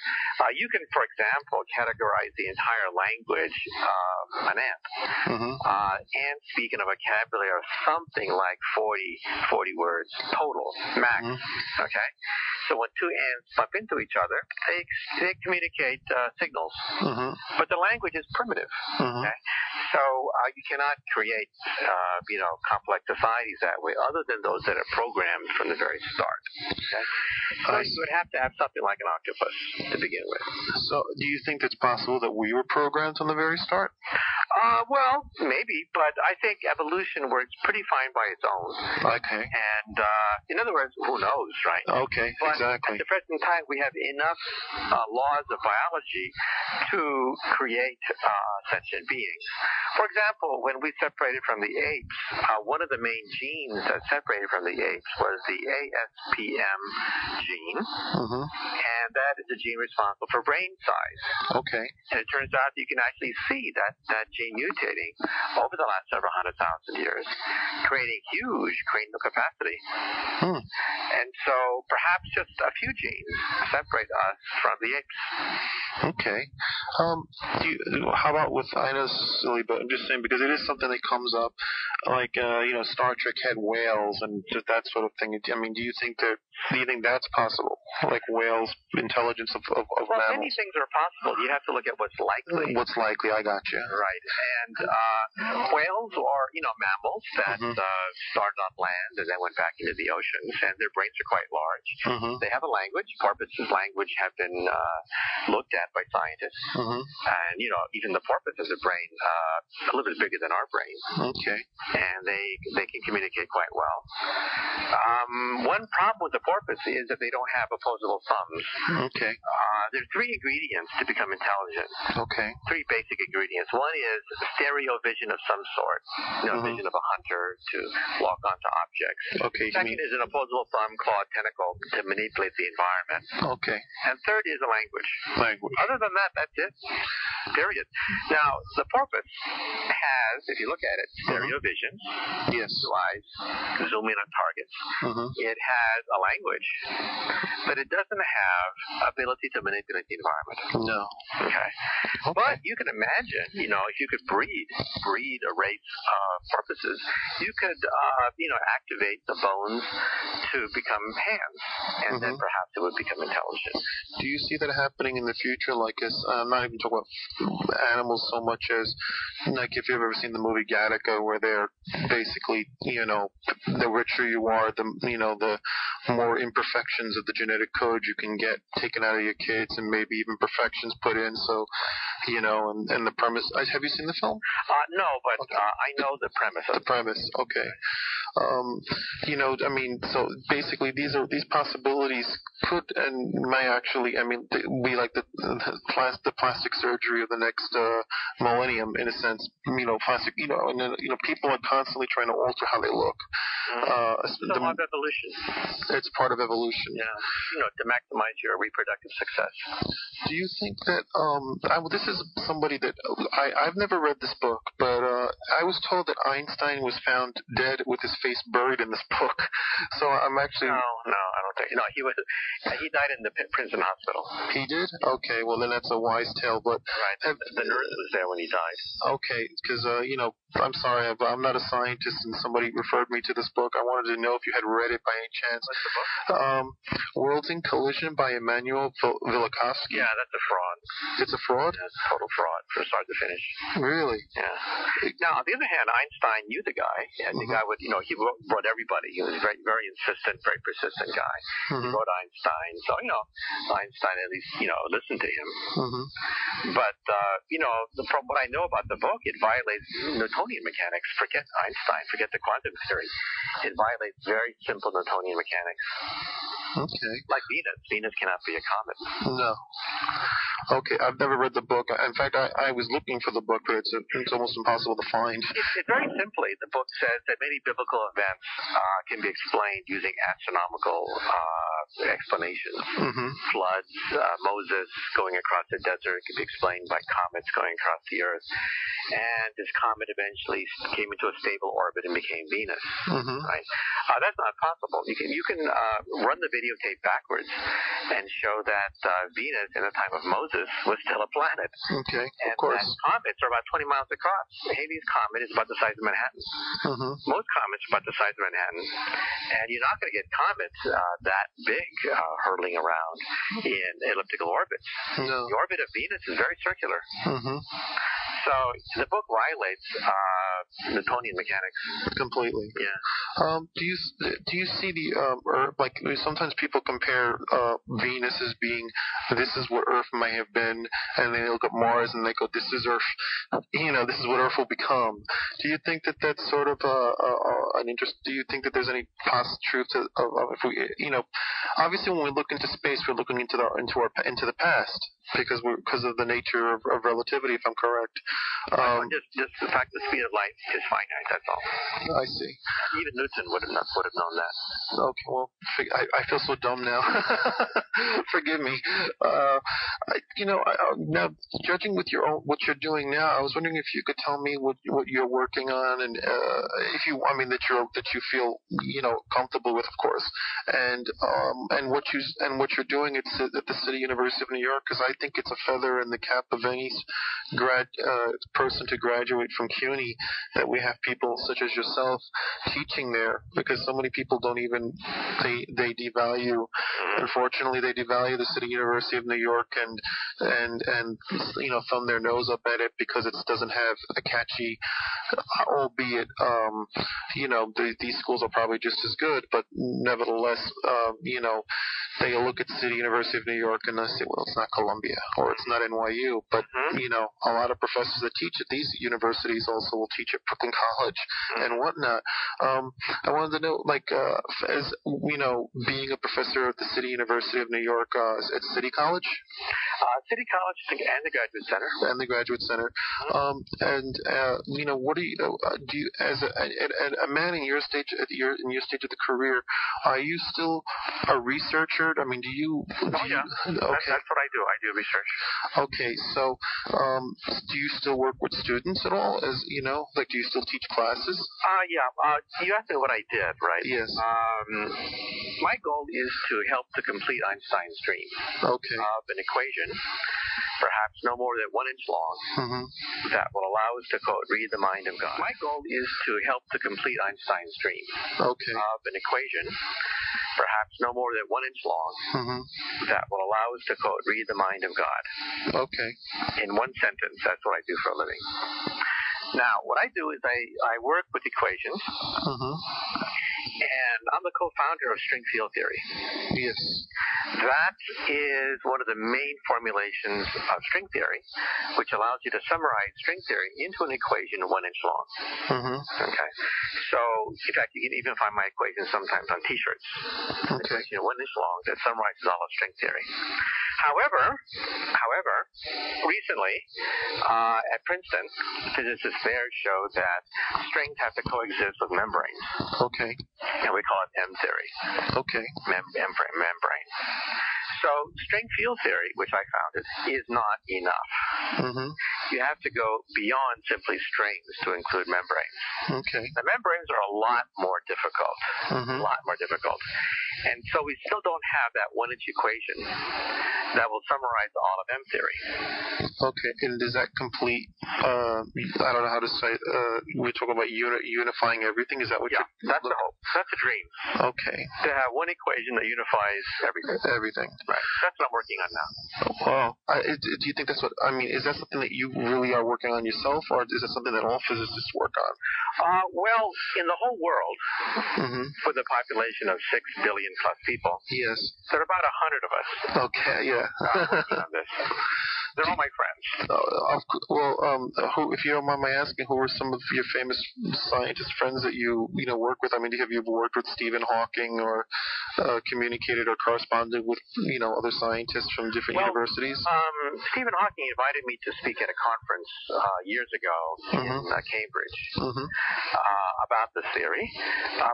[SPEAKER 2] You can, for example, categorize the entire language of an ant. Ants speak in a vocabulary of something like 40 words total, max. Okay? So when two ants bump into each other, they communicate signals. But the language is primitive. Okay? So you cannot create, complex societies that way, other than those that are programmed from the very start. Okay? So you would have to have something like an octopus to begin with.
[SPEAKER 1] So do you think it's possible that we were programmed from the very start?
[SPEAKER 2] Well, maybe, but I think evolution works pretty fine by its own.
[SPEAKER 1] Okay.
[SPEAKER 2] And in other words, who knows, right?
[SPEAKER 1] Okay,
[SPEAKER 2] but
[SPEAKER 1] exactly.
[SPEAKER 2] At the present time, we have enough laws of biology to create sentient beings. For example, when we separated from the apes, one of the main genes that separated from the apes was the ASPM gene, and that is the gene responsible for brain size.
[SPEAKER 1] Okay.
[SPEAKER 2] And it turns out that you can actually see that gene mutating over the last several 100,000 years, creating huge cranial capacity. And so perhaps just a few genes separate us from the apes.
[SPEAKER 1] Okay. How about with, I know this is silly, but I'm just saying because it is something that comes up, like Star Trek had whales and just that sort of thing. I mean, do you think that's possible? Like whales, intelligence of
[SPEAKER 2] well,
[SPEAKER 1] mammals?
[SPEAKER 2] Many things are possible. You have to look at what's likely.
[SPEAKER 1] What's likely? I got you.
[SPEAKER 2] Right. And whales are, mammals that started on land and then went back into the oceans, and their brains are quite large. They have a language. Porpoises' language have been looked at by scientists. And, even the porpoise has a brain a little bit bigger than our brain.
[SPEAKER 1] Okay.
[SPEAKER 2] And they can communicate quite well. One problem with the porpoise is that they don't have opposable thumbs.
[SPEAKER 1] Okay.
[SPEAKER 2] There's 3 ingredients to become intelligent.
[SPEAKER 1] Okay.
[SPEAKER 2] 3 basic ingredients. One is stereo vision of some sort, vision of a hunter to lock onto objects.
[SPEAKER 1] Okay.
[SPEAKER 2] Second is an opposable thumb, claw, tentacle to manipulate the environment.
[SPEAKER 1] Okay.
[SPEAKER 2] And third is a language.
[SPEAKER 1] Language.
[SPEAKER 2] Other than that, that's it. Period. Now, the porpoise has, if you look at it, stereo vision.
[SPEAKER 1] Yes.
[SPEAKER 2] 2 eyes, zoom in on targets. It has a language, but it doesn't have ability to manipulate the environment.
[SPEAKER 1] No.
[SPEAKER 2] Okay. But you can imagine, if you could breed a race of porpoises, you could, activate the bones to become hands, and then perhaps it would become intelligent.
[SPEAKER 1] Do you see that happening in the future? Like, I'm not even talking about animals so much as, like, if you've ever seen the movie Gattaca, where they're basically, the richer you are, the more imperfections of the genetic code you can get taken out of your kids, and maybe even perfections put in. So, and the premise. Have you seen the film?
[SPEAKER 2] No, but I know the premise.
[SPEAKER 1] The premise. Okay. So basically these possibilities could and may actually, be like the plastic surgery of the next millennium in a sense. Plastic, and then, people are constantly trying to alter how they look.
[SPEAKER 2] It's part of evolution.
[SPEAKER 1] It's part of evolution.
[SPEAKER 2] Yeah. To maximize your reproductive success.
[SPEAKER 1] Do you think that, this is somebody that, I've never read this book, but I was told that Einstein was found dead with his face buried in this book. So I'm actually...
[SPEAKER 2] No, I don't think... No, he died in the Princeton Hospital.
[SPEAKER 1] He did? Okay, well then that's a wise tale, but...
[SPEAKER 2] Right, the nurse was there when he died.
[SPEAKER 1] Okay, because, I'm sorry, I'm not a scientist, and somebody referred me to this book. I wanted to know if you had read it by any chance.
[SPEAKER 2] What's the book?
[SPEAKER 1] Worlds in Collision by Immanuel Velikovsky.
[SPEAKER 2] Yeah, that's a fraud.
[SPEAKER 1] It's a fraud?
[SPEAKER 2] Yeah, it's a total fraud from start to finish.
[SPEAKER 1] Really?
[SPEAKER 2] Yeah. Now, on the other hand, Einstein knew the guy, and the guy would, he wrote everybody. He was a very, very insistent, very persistent guy. He wrote Einstein, so, Einstein at least, listened to him. But, from what I know about the book, it violates Newtonian mechanics. Forget Einstein, forget the quantum theory. It violates very simple Newtonian mechanics.
[SPEAKER 1] Okay.
[SPEAKER 2] Like Venus. Venus cannot be a comet.
[SPEAKER 1] No. Okay, I've never read the book. In fact, I was looking for the book, but it's almost impossible to find.
[SPEAKER 2] It's very simply, the book says that many biblical events can be explained using astronomical explanations. Floods, Moses going across the desert can be explained by comets going across the earth. And this comet eventually came into a stable orbit and became Venus. Right? That's not possible. You can run the videotape backwards and show that Venus in the time of Moses was still a planet.
[SPEAKER 1] Okay,
[SPEAKER 2] and
[SPEAKER 1] of course.
[SPEAKER 2] And comets are about 20 miles across. Halley's Comet is about the size of Manhattan. Most comets are about the size of Manhattan. And you're not going to get comets that big hurtling around in elliptical orbits.
[SPEAKER 1] No.
[SPEAKER 2] The orbit of Venus is very circular. So the book violates Newtonian mechanics
[SPEAKER 1] completely.
[SPEAKER 2] Yeah.
[SPEAKER 1] Do you see the Earth? Like sometimes people compare Venus as being this is what Earth may have been, and then they look at Mars and they go, this is Earth. This is what Earth will become. Do you think that that's sort of an interest? Do you think that there's any truth to if we, obviously when we look into space, we're looking into the past because of the nature of relativity, if I'm correct.
[SPEAKER 2] Just the fact the speed of light is finite. That's all.
[SPEAKER 1] I see.
[SPEAKER 2] Even Newton would have known that.
[SPEAKER 1] Okay, well, I feel so dumb now. Forgive me. Now judging with what you're doing now, I was wondering if you could tell me what you're working on, and that you feel comfortable with, of course, and what you're doing at the City University of New York, because I think it's a feather in the cap of any person to graduate from CUNY that we have people such as yourself teaching there, because so many people don't even they devalue. Unfortunately, they devalue the City University of New York and thumb their nose up at it because it doesn't have a catchy, albeit these schools are probably just as good, but nevertheless, they look at City University of New York and they say, well, it's not Columbia or it's not NYU, but a lot of professors that teach at these universities also will teach at Brooklyn College and whatnot. I wanted to know, as being a professor at the City University of New York at City College.
[SPEAKER 2] City College and the Graduate Center.
[SPEAKER 1] And the Graduate Center. What do you as a man in your stage of the career, are you still a researcher? I mean, do you?
[SPEAKER 2] Okay. That's what I do. I do research.
[SPEAKER 1] Okay, so do you still work with students at all? Do you still teach classes?
[SPEAKER 2] Yeah. You asked me what I did, right?
[SPEAKER 1] Yes.
[SPEAKER 2] My goal is to help to complete Einstein's dream of an equation, perhaps no more than 1 inch long, that will allow us to, quote, read the mind of God. My goal is to help to complete Einstein's dream of an equation, perhaps no more than 1 inch long, that will allow us to, quote, read the mind of God.
[SPEAKER 1] Okay.
[SPEAKER 2] In one sentence, that's what I do for a living. Now, what I do is I work with equations, and I'm the co-founder of string field theory.
[SPEAKER 1] Yes.
[SPEAKER 2] That is one of the main formulations of string theory, which allows you to summarize string theory into an equation 1 inch long. Okay. So, in fact, you can even find my equations sometimes on T-shirts.
[SPEAKER 1] Okay.
[SPEAKER 2] Equation 1 inch long that summarizes all of string theory. However, recently at Princeton, physicists there showed that strings have to coexist with membranes.
[SPEAKER 1] Okay.
[SPEAKER 2] And we call it M theory.
[SPEAKER 1] Okay.
[SPEAKER 2] Membrane. So string field theory, which I founded, is not enough. You have to go beyond simply strings to include membranes.
[SPEAKER 1] Okay.
[SPEAKER 2] The membranes are a lot more difficult. A lot more difficult. And so we still don't have that 1 inch equation that will summarize all of M theory.
[SPEAKER 1] Okay, and does that complete, I don't know how to say, we're talking about unifying everything? Is that what you're...
[SPEAKER 2] that's the hope. That's the dream.
[SPEAKER 1] Okay.
[SPEAKER 2] To have one equation that unifies everything.
[SPEAKER 1] Everything.
[SPEAKER 2] Right. That's what I'm working on now.
[SPEAKER 1] Wow. Do you think that's what, is that something that you really are working on yourself, or is it something that all physicists work on?
[SPEAKER 2] Well, in the whole world, with a population of 6 billion plus people,
[SPEAKER 1] yes,
[SPEAKER 2] there are about 100 of us.
[SPEAKER 1] Okay, yeah.
[SPEAKER 2] Working on this. They're all my friends.
[SPEAKER 1] If you don't mind my asking, who are some of your famous scientist friends that you work with? I mean, have you worked with Stephen Hawking or communicated or corresponded with other scientists from different universities?
[SPEAKER 2] Stephen Hawking invited me to speak at a conference years ago in Cambridge about this theory.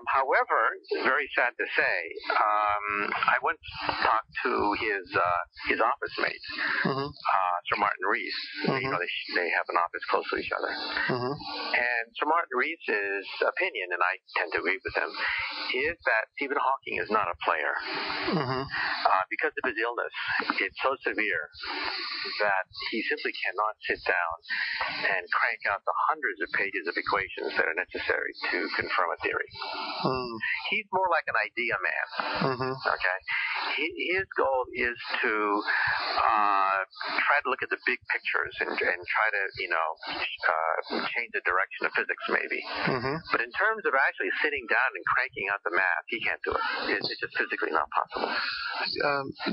[SPEAKER 2] However, very sad to say, I went to talk to his office mate. Sir Martin Rees. They have an office close to each other. And Sir Martin Rees' opinion, and I tend to agree with him, is that Stephen Hawking is not a player. Because of his illness, it's so severe that he simply cannot sit down and crank out the hundreds of pages of equations that are necessary to confirm a theory. He's more like an idea man. Okay? His goal is to try to look at the big pictures and try to, change the direction of physics maybe. But in terms of actually sitting down and cranking out the math, he can't do it. It's just physically not possible.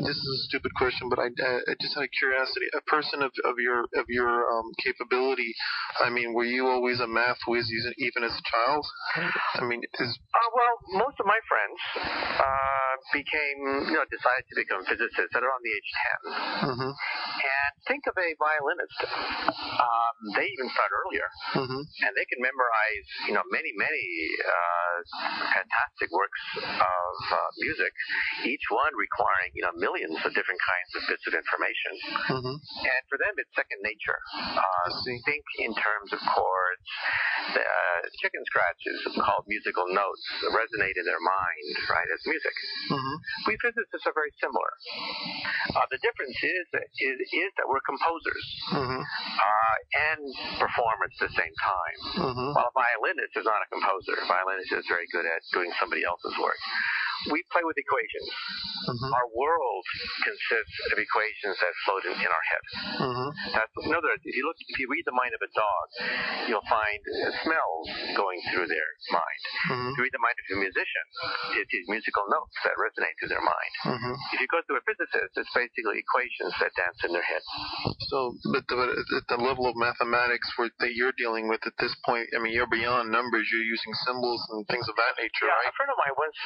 [SPEAKER 1] This is a stupid question, but I just out of curiosity, a person of your capability, were you always a math whiz even as a child?
[SPEAKER 2] Well, most of my friends, decided to become physicists at around the age 10.
[SPEAKER 1] Mm-hmm.
[SPEAKER 2] And think of a violinist. They even start earlier.
[SPEAKER 1] Mm-hmm.
[SPEAKER 2] And they can memorize, many fantastic works of music, each one requiring, millions of different kinds of bits of information.
[SPEAKER 1] Mm-hmm.
[SPEAKER 2] And for them, it's second nature. Think in terms of chords. The chicken scratches called musical notes resonate in their mind, right, as music.
[SPEAKER 1] Mm-hmm.
[SPEAKER 2] We physicists are very similar. The difference is that we're composers
[SPEAKER 1] mm-hmm.
[SPEAKER 2] and performers at the same time.
[SPEAKER 1] Mm-hmm.
[SPEAKER 2] While a violinist is not a composer. A violinist is very good at doing somebody else's work. We play with equations.
[SPEAKER 1] Mm-hmm.
[SPEAKER 2] Our world consists of equations that float in our head.
[SPEAKER 1] Mm-hmm.
[SPEAKER 2] In other words, if you read the mind of a dog, you'll find smells going through their mind.
[SPEAKER 1] Mm-hmm.
[SPEAKER 2] If you read the mind of a musician, it's these musical notes that resonate through their mind.
[SPEAKER 1] Mm-hmm.
[SPEAKER 2] If you go to a physicist, it's basically equations that dance in their head.
[SPEAKER 1] So, but at the level of mathematics that you're dealing with at this point, I mean, you're beyond numbers. You're using symbols and things of that nature, right?
[SPEAKER 2] A friend of mine once,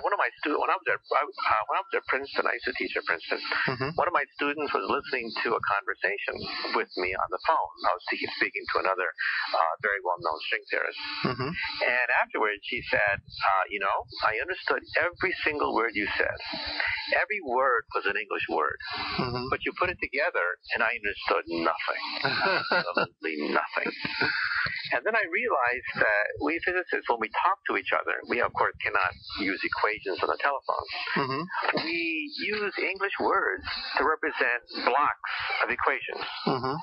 [SPEAKER 2] one of my students, when I was at Princeton, I used to teach at Princeton.
[SPEAKER 1] Mm-hmm.
[SPEAKER 2] One of my students was listening to a conversation with me on the phone. I was speaking to another very well-known string theorist.
[SPEAKER 1] Mm-hmm.
[SPEAKER 2] And afterwards, he said, I understood every single word you said. Every word was an English word.
[SPEAKER 1] Mm-hmm.
[SPEAKER 2] But you put it together, and I understood nothing. Absolutely nothing. And then I realized that we physicists, when we talk to each other, we, of course, cannot use equations on the telephone.
[SPEAKER 1] Mm-hmm.
[SPEAKER 2] We use English words to represent blocks of equations,
[SPEAKER 1] mm-hmm.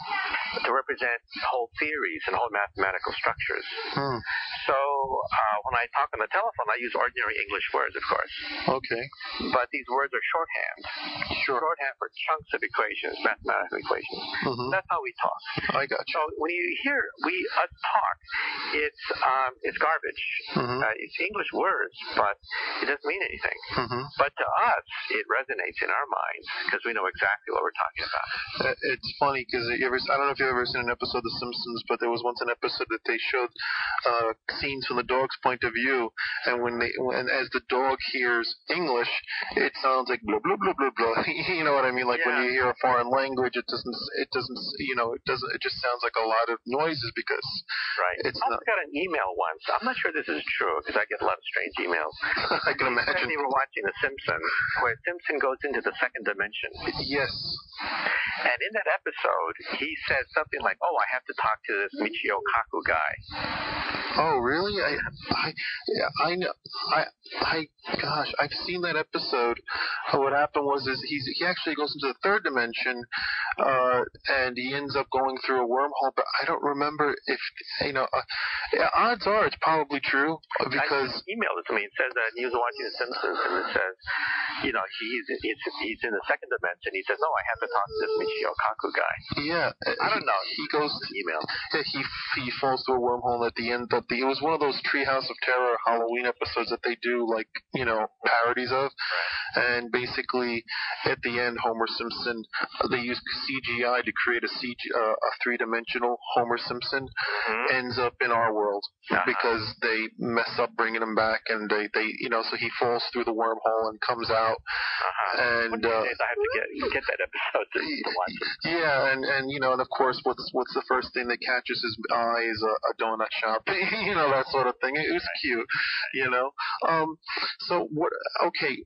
[SPEAKER 2] to represent whole theories and whole mathematical structures.
[SPEAKER 1] Mm.
[SPEAKER 2] So when I talk on the telephone, I use ordinary English words, of course.
[SPEAKER 1] Okay.
[SPEAKER 2] But these words are shorthand.
[SPEAKER 1] Sure.
[SPEAKER 2] Shorthand for chunks of equations, mathematical equations.
[SPEAKER 1] Mm-hmm.
[SPEAKER 2] That's how we talk.
[SPEAKER 1] I got you.
[SPEAKER 2] So when you hear us talk, it's garbage.
[SPEAKER 1] Mm-hmm.
[SPEAKER 2] It's English words, but it doesn't mean anything.
[SPEAKER 1] Mm-hmm.
[SPEAKER 2] But to us, it resonates in our minds because we know exactly what we're talking about.
[SPEAKER 1] It's funny because I don't know if you've ever seen an episode of The Simpsons, but there was once an episode that they showed scenes from the dog's point of view, and when as the dog hears English, it sounds like blah blah blah blah blah. You know what I mean? Like when you hear a foreign language, it just sounds like a lot of noises because
[SPEAKER 2] it's I also got an email once. I'm not sure this is true because I get a lot of strange emails.
[SPEAKER 1] I can imagine.
[SPEAKER 2] We were watching The Simpsons, where Simpson goes into the second dimension.
[SPEAKER 1] Yes.
[SPEAKER 2] And in that episode, he says something like, "Oh, I have to talk to this Michio Kaku guy."
[SPEAKER 1] Oh, really? I know. Gosh, I've seen that episode. What happened was he actually goes into the third dimension, and he ends up going through a wormhole. But I don't remember if odds are it's probably true because
[SPEAKER 2] he emailed it to me. It says that he was watching The Simpsons, and it says, he's in the second dimension. He says, "No, I have to talk to this Michio Kaku guy."
[SPEAKER 1] Yeah,
[SPEAKER 2] I don't know.
[SPEAKER 1] He goes
[SPEAKER 2] to email.
[SPEAKER 1] He falls through a wormhole at the end. It was one of those Treehouse of Terror Halloween episodes that they do parodies of, and basically at the end, Homer Simpson, they use CGI to create a three-dimensional Homer Simpson, ends up in our world because they mess up bringing him back, and they so he falls through the wormhole and comes out. And
[SPEAKER 2] I have to get that episode to watch it. Yeah,
[SPEAKER 1] and of course, what's the first thing that catches his eye is a donut shop, that sort of thing. It was cute, So what? Okay,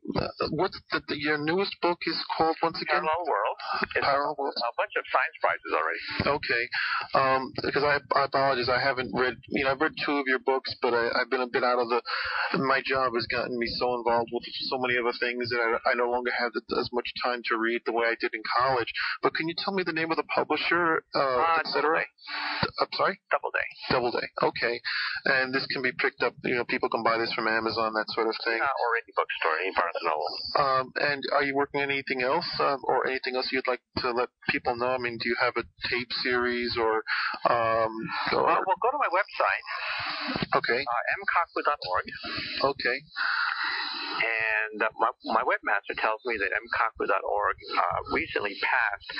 [SPEAKER 1] what's your newest book is called once again?
[SPEAKER 2] Parallel World.
[SPEAKER 1] Parallel World.
[SPEAKER 2] A bunch of science prizes already.
[SPEAKER 1] Okay, because I apologize, I haven't read. I've read two of your books, but I've been a bit out of my job has gotten me so involved with so many other things that I no longer have as much time to read the way I did in college. But can you tell me the name of the publisher, etc.? I'm sorry? Doubleday. Okay. And this can be picked up, people can buy this from Amazon, that sort of thing.
[SPEAKER 2] Or any bookstore, any Barnes & Noble.
[SPEAKER 1] And are you working on anything else, or anything else you'd like to let people know? I mean, do you have a tape series or
[SPEAKER 2] go to my website.
[SPEAKER 1] Okay.
[SPEAKER 2] mkaku.org.
[SPEAKER 1] Okay.
[SPEAKER 2] And my webmaster tells me that mkaku.org recently passed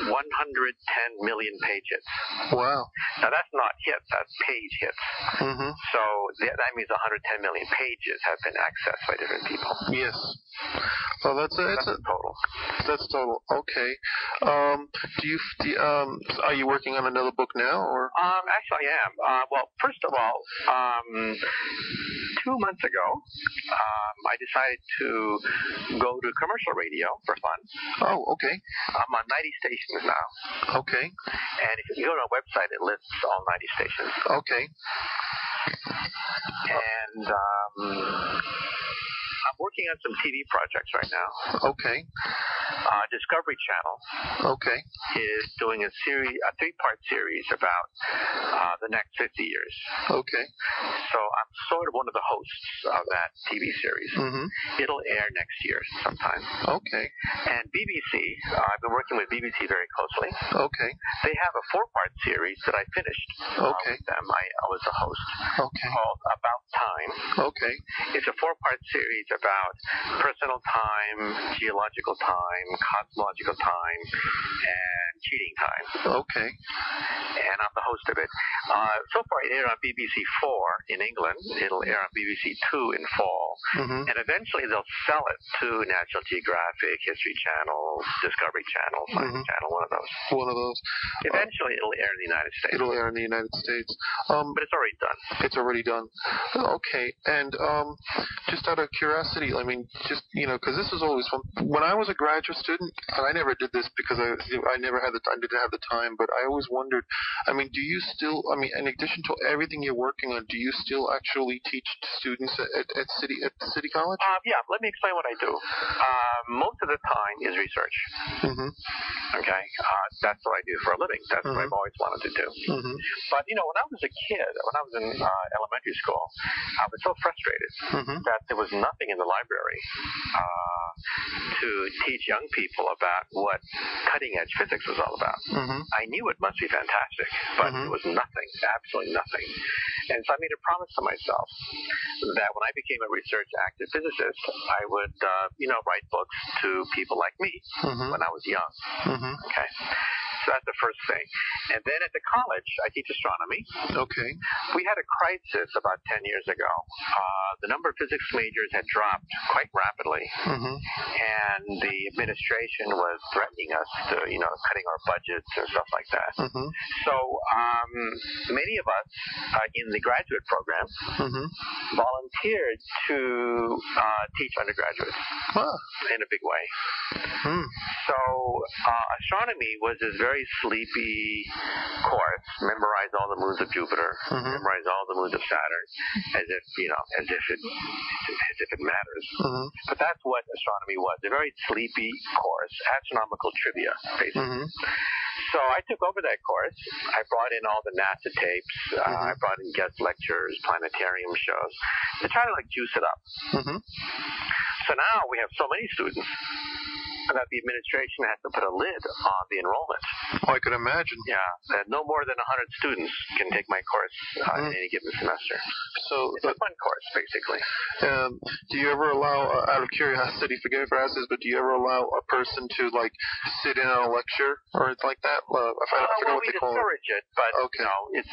[SPEAKER 2] 110 million page hits.
[SPEAKER 1] Wow.
[SPEAKER 2] Now, that's not hits, that's page hits.
[SPEAKER 1] Mm-hmm.
[SPEAKER 2] So that means 110 million pages have been accessed by different people.
[SPEAKER 1] Yes. Well, that's
[SPEAKER 2] total.
[SPEAKER 1] That's total. Okay. Are you working on another book now, or?
[SPEAKER 2] Actually, I am. Well, first of all, 2 months ago, I decided to go to commercial radio for fun.
[SPEAKER 1] Oh, okay.
[SPEAKER 2] I'm on 90 stations now.
[SPEAKER 1] Okay.
[SPEAKER 2] And if you go to our website, it lists all 90 stations.
[SPEAKER 1] Okay.
[SPEAKER 2] And I'm working on some TV projects right now.
[SPEAKER 1] Okay.
[SPEAKER 2] Discovery Channel is doing a 3-part series about the next 50 years.
[SPEAKER 1] Okay.
[SPEAKER 2] So I'm sort of one of the hosts of that TV series.
[SPEAKER 1] Mm-hmm.
[SPEAKER 2] It'll air next year sometime.
[SPEAKER 1] Okay.
[SPEAKER 2] And BBC, I've been working with BBC very closely.
[SPEAKER 1] Okay.
[SPEAKER 2] They have a 4-part series that I finished with them. I was the host.
[SPEAKER 1] Okay.
[SPEAKER 2] Called About Time.
[SPEAKER 1] Okay.
[SPEAKER 2] It's a 4-part series about personal time, geological time, cosmological time, and cheating time.
[SPEAKER 1] Okay.
[SPEAKER 2] And I'm the host of it. So far, it aired on BBC 4 in England. It'll air on BBC 2 in fall.
[SPEAKER 1] Mm-hmm.
[SPEAKER 2] And eventually, they'll sell it to National Geographic, History Channel, Discovery Channel, Science Channel, one of those.
[SPEAKER 1] One of those.
[SPEAKER 2] Eventually, it'll air in the United States.
[SPEAKER 1] It'll air in the United States.
[SPEAKER 2] But it's already done.
[SPEAKER 1] It's already done. Okay. And just out of curiosity, I mean, just, because this is always fun. When I was a graduate student, and I never did this because I didn't have the time, but I always wondered, I mean, do you still, in addition to everything you're working on, do you still actually teach students at City College?
[SPEAKER 2] Yeah, let me explain what I do. Most of the time is research.
[SPEAKER 1] Mm-hmm.
[SPEAKER 2] Okay? That's what I do for a living. That's what I've always wanted to do.
[SPEAKER 1] Mm-hmm.
[SPEAKER 2] But, when I was a kid, when I was in elementary school, I was so frustrated that there was nothing in the library to teach young people about what cutting-edge physics was all about.
[SPEAKER 1] Mm-hmm.
[SPEAKER 2] I knew it must be fantastic, but it was nothing, absolutely nothing. And so I made a promise to myself that when I became a research active physicist, I would, write books to people like me when I was young.
[SPEAKER 1] Mm-hmm.
[SPEAKER 2] Okay. So that's the first thing. And then at the college, I teach astronomy.
[SPEAKER 1] Okay.
[SPEAKER 2] We had a crisis about 10 years ago. The number of physics majors had dropped quite rapidly.
[SPEAKER 1] Mm-hmm.
[SPEAKER 2] And the administration was threatening us to, cutting our budgets and stuff like that.
[SPEAKER 1] Mm-hmm.
[SPEAKER 2] So many of us in the graduate program volunteered to teach undergraduates in a big way.
[SPEAKER 1] Mm.
[SPEAKER 2] So astronomy was this very sleepy course. Memorize all the moons of Jupiter, memorize all the moons of Saturn, as if it matters.
[SPEAKER 1] Mm-hmm.
[SPEAKER 2] But that's what astronomy was, a very sleepy course, astronomical trivia, basically. So I took over that course. I brought in all the NASA tapes. I brought in guest lectures, planetarium shows, to try to juice it up.
[SPEAKER 1] Mm-hmm.
[SPEAKER 2] So now we have so many students that the administration has to put a lid on the enrollment.
[SPEAKER 1] Oh, I could imagine.
[SPEAKER 2] Yeah, no more than 100 students can take my course in any given semester.
[SPEAKER 1] So
[SPEAKER 2] it's a fun course, basically.
[SPEAKER 1] Do you ever allow, out of curiosity, forgive me for asking this, but do you ever allow a person to sit in on a lecture or anything like that? I forget what they call it.
[SPEAKER 2] We discourage it, but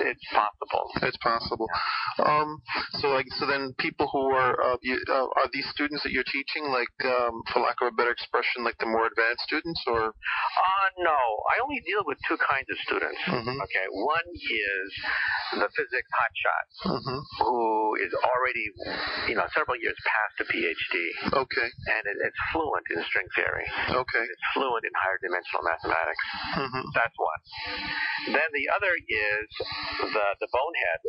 [SPEAKER 2] it's possible.
[SPEAKER 1] It's possible. So then people who are these students that you're teaching, for lack of a better expression, the more advanced students, or?
[SPEAKER 2] No. I only deal with 2 kinds of students.
[SPEAKER 1] Mm-hmm.
[SPEAKER 2] Okay. One is the physics hotshot, who is already, several years past a PhD.
[SPEAKER 1] Okay.
[SPEAKER 2] And it's fluent in string theory.
[SPEAKER 1] Okay.
[SPEAKER 2] It's fluent in higher dimensional mathematics.
[SPEAKER 1] Mm-hmm.
[SPEAKER 2] That's one. Then the other is the bonehead,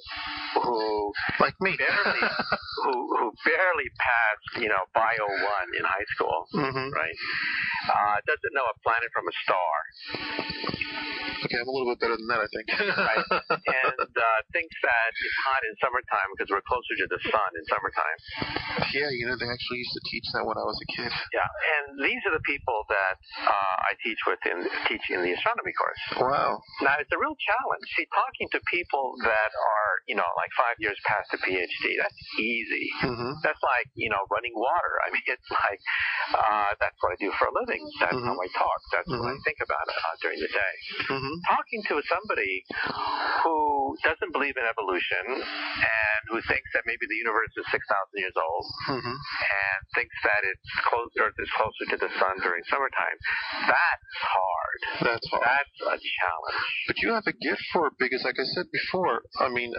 [SPEAKER 2] who
[SPEAKER 1] like me,
[SPEAKER 2] who barely passed, Bio 1 in high school, right? Doesn't know a planet from a star.
[SPEAKER 1] Okay, I'm a little bit better than that, I think.
[SPEAKER 2] Right. And thinks that it's hot in summertime because we're closer to the sun in summertime.
[SPEAKER 1] Yeah, they actually used to teach that when I was a kid.
[SPEAKER 2] Yeah, and these are the people that I teach in the astronomy course.
[SPEAKER 1] Wow.
[SPEAKER 2] Now, it's a real challenge. See, talking to people that are, like 5 years past a PhD, that's easy.
[SPEAKER 1] Mm-hmm.
[SPEAKER 2] That's like, running water. I mean, it's like, that's what I do for a living. That's how I talk. That's what I think about during the day.
[SPEAKER 1] Mm-hmm.
[SPEAKER 2] Talking to somebody who doesn't believe in evolution and who thinks that maybe the universe is 6,000 years old and thinks that Earth is closer to the sun during summertime, that's hard.
[SPEAKER 1] That's hard.
[SPEAKER 2] That's a challenge.
[SPEAKER 1] But you have a gift for it because, like I said before, I mean,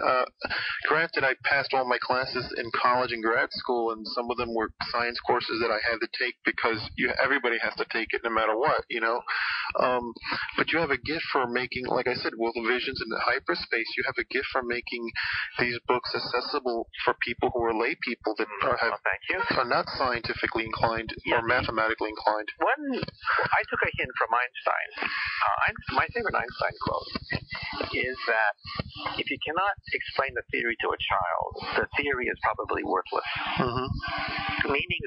[SPEAKER 1] granted, I passed all my classes in college and grad school, and some of them were science courses that I had to take because everybody has to take it no matter what, But you have a gift for making, like I said, World of Visions in hyperspace. You have a gift for making these books accessible for people who are lay people that are not scientifically inclined or mathematically inclined.
[SPEAKER 2] I took a hint from Einstein. My favorite Einstein quote is that if you cannot explain the theory to a child, the theory is probably worthless.
[SPEAKER 1] Mm-hmm.
[SPEAKER 2] Meaning